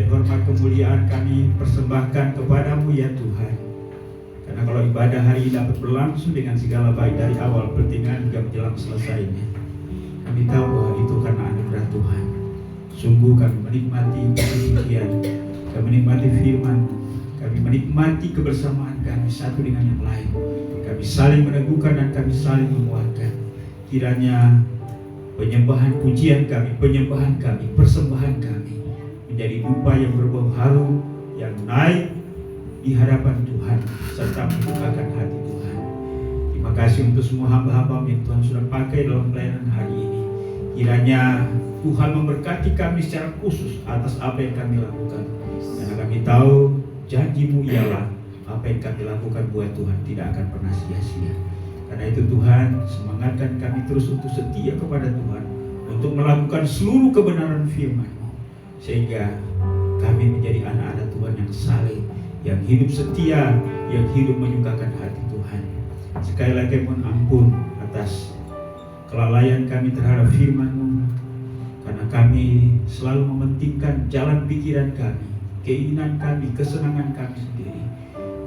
S3: Hormat kemuliaan kami persembahkan kepadamu ya Tuhan. Karena kalau ibadah hari ini dapat berlangsung dengan segala baik dari awal pertengahan hingga menjelang selesainya, kami tahu bahwa itu karena anugerah Tuhan. Sungguh kami menikmati kesucian, kami menikmati firman, kami menikmati kebersamaan kami satu dengan yang lain. Kami saling meneguhkan dan kami saling menguatkan. Kiranya penyembahan pujian kami, penyembahan kami, persembahan kami menjadi dupa yang berbau harum, yang naik di hadapan Tuhan serta membukakan hati Tuhan. Terima kasih untuk semua hamba-hamba yang Tuhan sudah pakai dalam pelayanan hari ini. Kiranya Tuhan memberkati kami secara khusus atas apa yang kami lakukan. Karena kami tahu janji-Mu ialah apa yang kami lakukan buat Tuhan tidak akan pernah sia-sia. Karena itu Tuhan, semangatkan kami terus untuk setia kepada Tuhan, untuk melakukan seluruh kebenaran firman-Mu, sehingga kami menjadi anak-anak Tuhan yang saleh, yang hidup setia, yang hidup menyukakan hati Tuhan. Sekali lagi mohon ampun atas kelalaian kami terhadap firman-Mu, karena kami selalu mementingkan jalan pikiran kami, keinginan kami, kesenangan kami sendiri.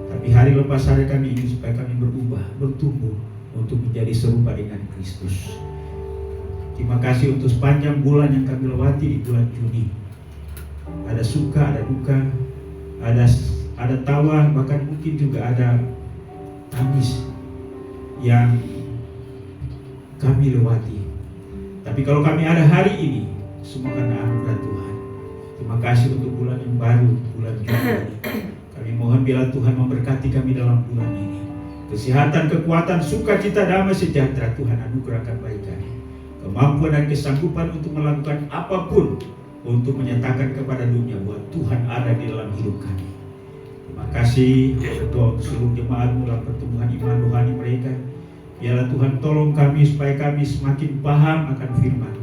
S3: Tapi hari lepas hari kami ingin supaya kami berubah, bertumbuh untuk menjadi serupa dengan Kristus. Terima kasih untuk sepanjang bulan yang kami lewati di bulan Juni. Ada suka, ada duka, ada tawa, bahkan mungkin juga ada tangis yang kami lewati. Tapi kalau kami ada hari ini, semua karena anugerah Tuhan. Terima kasih untuk bulan yang baru, bulan Juni ini. Kami mohon bila Tuhan memberkati kami dalam bulan ini. Kesehatan, kekuatan, sukacita, damai, sejahtera Tuhan anugerahkan bagi kami. Kemampuan dan kesanggupan untuk melakukan apapun untuk menyatakan kepada dunia bahwa Tuhan ada di dalam hidup kami. Terima kasih berdoa untuk seluruh jemaat-Mu dalam pertumbuhan iman rohani mereka. Biarlah Tuhan tolong kami supaya kami semakin paham akan firman.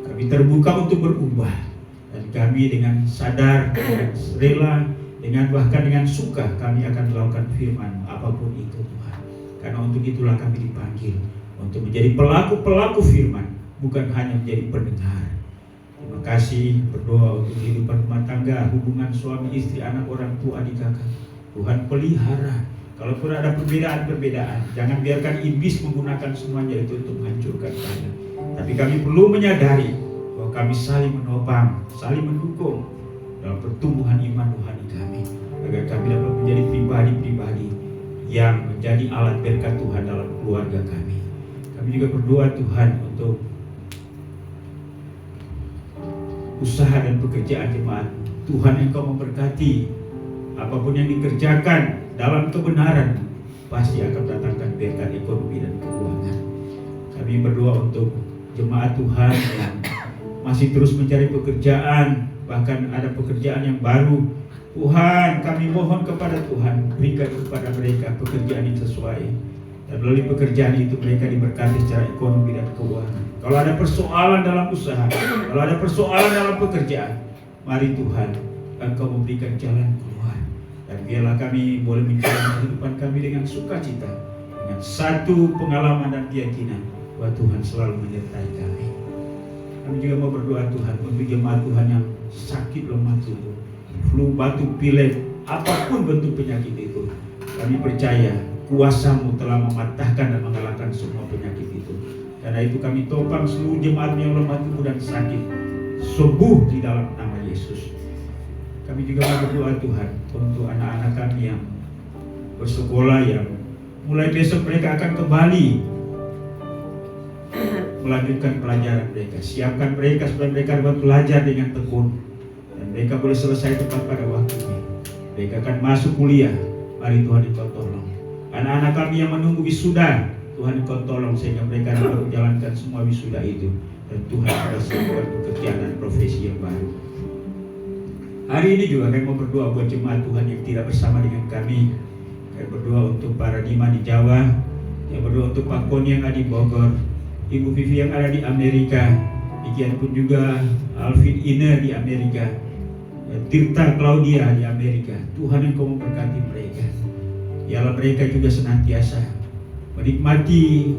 S3: Kami terbuka untuk berubah, dan kami dengan sadar, dengan rela, dengan bahkan dengan suka kami akan melakukan firman apapun itu Tuhan. Karena untuk itulah kami dipanggil untuk menjadi pelaku-pelaku firman, bukan hanya menjadi pendengar. Terima kasih, berdoa untuk kehidupan rumah tangga, hubungan suami istri, anak, orang tua, adik kakak. Tuhan pelihara. Kalaupun ada perbedaan-perbedaan, jangan biarkan iblis menggunakan semuanya itu untuk menghancurkan kami. Tapi kami perlu menyadari bahwa kami saling menopang, saling mendukung dalam pertumbuhan iman rohani kami, agar kami dapat menjadi pribadi-pribadi yang menjadi alat berkat Tuhan dalam keluarga kami. Kami juga berdoa Tuhan untuk usaha dan pekerjaan jemaat. Tuhan Engkau memberkati apapun yang dikerjakan dalam kebenaran, pasti akan datangkan berkat ekonomi dan keuangan. Kami berdoa untuk jemaat Tuhan yang masih terus mencari pekerjaan, bahkan ada pekerjaan yang baru. Tuhan, kami mohon kepada Tuhan, berikan kepada mereka pekerjaan yang sesuai, dan melalui pekerjaan itu mereka diberkati secara ekonomi dan keuangan. Kalau ada persoalan dalam usaha, kalau ada persoalan dalam pekerjaan, mari Tuhan, Engkau memberikan jalan keluar. Dan biarlah kami boleh menjalani kehidupan kami dengan sukacita, dengan satu pengalaman dan keyakinan bahwa Tuhan selalu menyertai kami. Kami juga mau berdoa Tuhan untuk jemaat Tuhan yang sakit lemah tubuh, flu, batuk, pilek, apapun bentuk penyakit itu. Kami percaya kuasa-Mu telah mematahkan dan mengalahkan semua penyakit itu. Karena itu kami topang seluruh jemaat yang lemah tubuh dan sakit, sembuh di dalam nama Yesus. Kami juga berdoa Tuhan untuk anak-anak kami yang bersekolah, yang mulai besok mereka akan kembali melanjutkan pelajaran mereka. Siapkan mereka supaya mereka dapat belajar dengan tekun dan mereka boleh selesai tepat pada waktunya. Mereka akan masuk kuliah. Mari Tuhan Engkau tolong. Anak-anak kami yang menunggu wisuda, Tuhan Engkau tolong sehingga mereka dapat menjalankan semua wisuda itu. Dan Tuhan kasih buat pekerjaan dan profesi yang baru. Hari ini juga kami mau berdoa buat jemaat Tuhan yang tidak bersama dengan kami. Kami berdoa untuk para Dima di Jawa, yang berdoa untuk Pak Koni yang ada di Bogor, Ibu Vivi yang ada di Amerika, demikian pun juga Alvin Ine di Amerika, Tirta Claudia di Amerika. Tuhan yang Kau memberkati mereka. Biarlah mereka juga senantiasa menikmati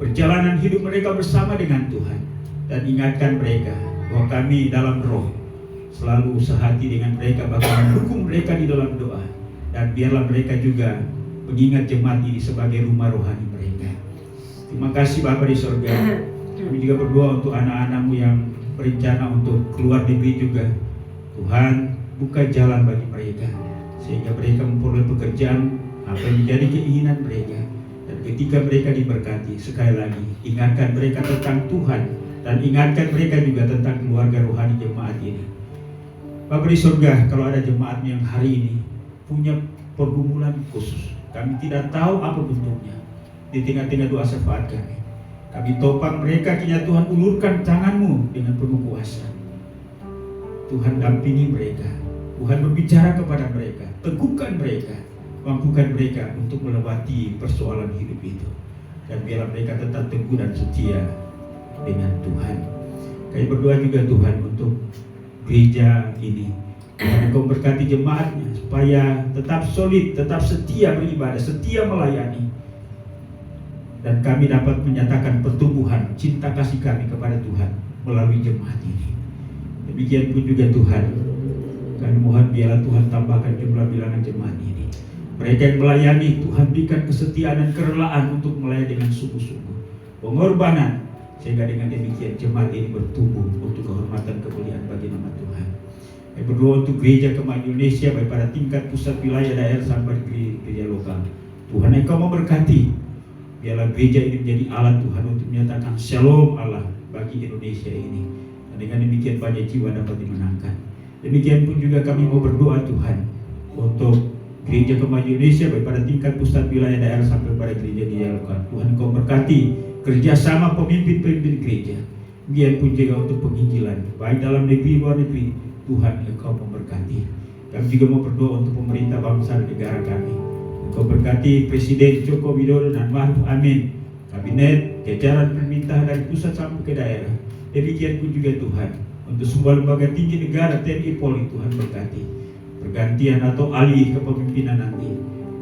S3: perjalanan hidup mereka bersama dengan Tuhan. Dan ingatkan mereka bahwa kami dalam roh selalu sehati dengan mereka, bahkan mendukung mereka di dalam doa. Dan biarlah mereka juga mengingat jemaat ini sebagai rumah rohani mereka. Terima kasih Bapa di surga. Kami juga berdoa untuk anak-anak-Mu yang berencana untuk keluar negeri juga. Tuhan, buka jalan bagi mereka sehingga mereka memperoleh pekerjaan apa yang menjadi keinginan mereka. Dan ketika mereka diberkati, sekali lagi ingatkan mereka tentang Tuhan dan ingatkan mereka juga tentang keluarga rohani jemaat ini. Bapa di surga, kalau ada jemaat yang hari ini punya pergumulan khusus, kami tidak tahu apa bentuknya, di tengah-tengah doa syafaat kami topang mereka, kiranya Tuhan ulurkan tangan-Mu dengan penuh kuasa. Tuhan dampingi mereka, Tuhan berbicara kepada mereka, teguhkan mereka, mampukan mereka untuk melewati persoalan hidup itu. Dan biarlah mereka tetap teguh dan setia dengan Tuhan. Kami berdoa juga Tuhan untuk gereja ini. Tuhan Engkau berkati jemaatnya supaya tetap solid, tetap setia beribadah, setia melayani. Dan kami dapat menyatakan pertumbuhan cinta kasih kami kepada Tuhan melalui jemaat ini. Demikian pun juga Tuhan, kami mohon biarlah Tuhan tambahkan jumlah bilangan jemaat ini. Mereka yang melayani, Tuhan berikan kesetiaan dan kerelaan untuk melayani dengan sungguh-sungguh, pengorbanan, sehingga dengan demikian jemaat ini bertumbuh untuk kehormatan kemuliaan bagi nama Tuhan. Kami berdoa untuk gereja Kemahiran Indonesia, baik pada tingkat pusat, wilayah, daerah sampai gereja lokal. Tuhan Engkau memberkati. Biarlah gereja ini menjadi alat Tuhan untuk menyatakan shalom Allah bagi Indonesia ini. Dan dengan demikian banyak jiwa dapat dimenangkan. Demikian pun juga kami mau berdoa Tuhan untuk gereja Kemahiran Indonesia, baik pada tingkat pusat, wilayah, daerah sampai pada gereja di lokal. Tuhan Engkau berkati kerjasama pemimpin-pemimpin gereja. Demikian pun juga untuk penginjilan, baik dalam negeri luar negeri. Tuhan Engkau memberkati. Kami juga mau berdoa untuk pemerintah bangsa dan negara kami. Engkau berkati Presiden Joko Widodo dan Ma'ruf Amin, kabinet, jajaran pemerintahan dari pusat sampai ke daerah. Demikian pun juga Tuhan untuk semua lembaga tinggi negara, TNI, Polri. Tuhan berkati pergantian atau alih kepemimpinan nanti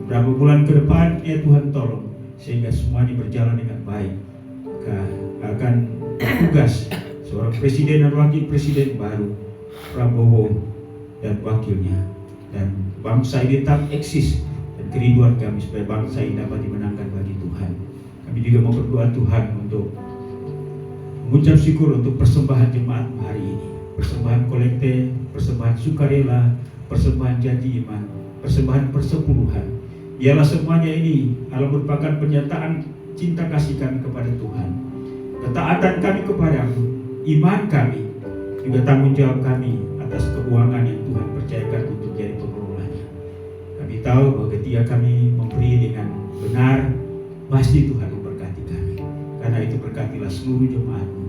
S3: beberapa bulan ke depan, ya Tuhan tolong sehingga semuanya berjalan dengan baik. Akan tugas seorang presiden dan wakil presiden baru, Prabowo dan wakilnya, dan bangsa ini tetap eksis. Kerinduan kami supaya bangsa ini dapat dimenangkan bagi Tuhan. Kami juga mau berdoa Tuhan untuk mengucap syukur untuk persembahan jemaat hari ini, persembahan kolekte, persembahan sukarela, persembahan janji iman, persembahan persepuluhan. Biarlah semuanya ini adalah merupakan pernyataan cinta kasih kami kepada Tuhan, ketaatan kami kepada-Mu, iman kami, juga tanggung jawab kami atas keuangan yang Tuhan percayakan untuk jadi pengelolanya. Kami tahu bahwa ketika kami memberi dengan benar, pasti Tuhan memberkati kami. Karena itu berkatilah seluruh jemaat-Mu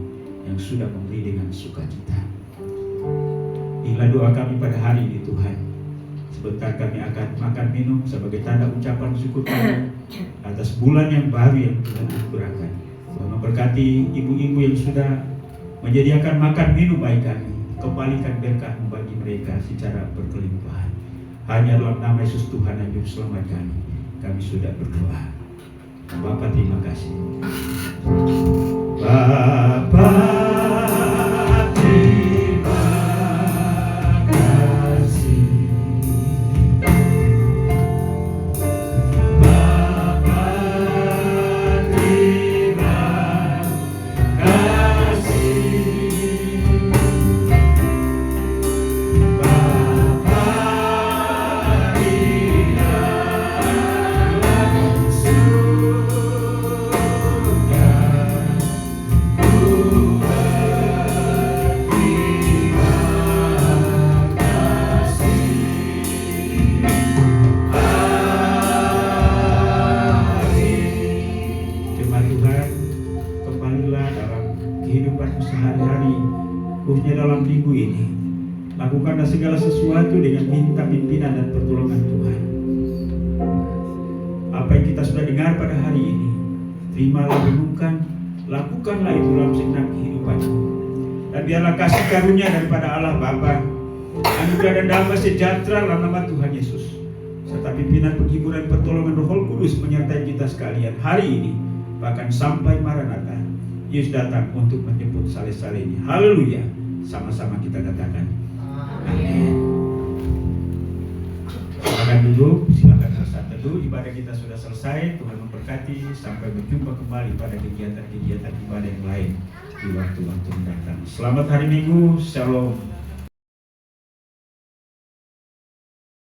S3: yang sudah memberi dengan sukacita. Inilah doa kami pada hari ini Tuhan. Sebentar kami akan makan minum sebagai tanda ucapan syukur kami atas bulan yang baru yang Tuhan anugerahkan. Tuhan memberkati ibu-ibu yang sudah menyediakan makan minum bagi kami. Kembalikan berkat-Mu bagi mereka secara berkelimpahan. Hanya dalam nama Yesus Tuhan dan Juru Selamat kami sudah berdoa. Bapa, terima kasih. Bapa, terima kasih. Bapa, kehidupanmu sehari-hari, khususnya dalam minggu ini. Lakukanlah segala sesuatu dengan minta pimpinan dan pertolongan Tuhan. Apa yang kita sudah dengar pada hari ini, terimalah, renungkan, lakukanlah itu dalam segenap kehidupanmu. Dan biarlah kasih karunia daripada Allah Bapa, anugerah dan damai sejahtera dalam nama Tuhan Yesus, serta pimpinan, penghiburan, pertolongan Roh Kudus menyertai kita sekalian hari ini, bahkan sampai Maranatha, Yesus datang untuk menjemput saleh-salehnya. Haleluya. Sama-sama kita katakan amin. Silakan duduk, silakan bersatu teduh. Ibadah kita sudah selesai. Tuhan memberkati. Sampai berjumpa kembali pada kegiatan-kegiatan ibadah yang lain di waktu-waktu mendatang. Selamat hari Minggu. Shalom.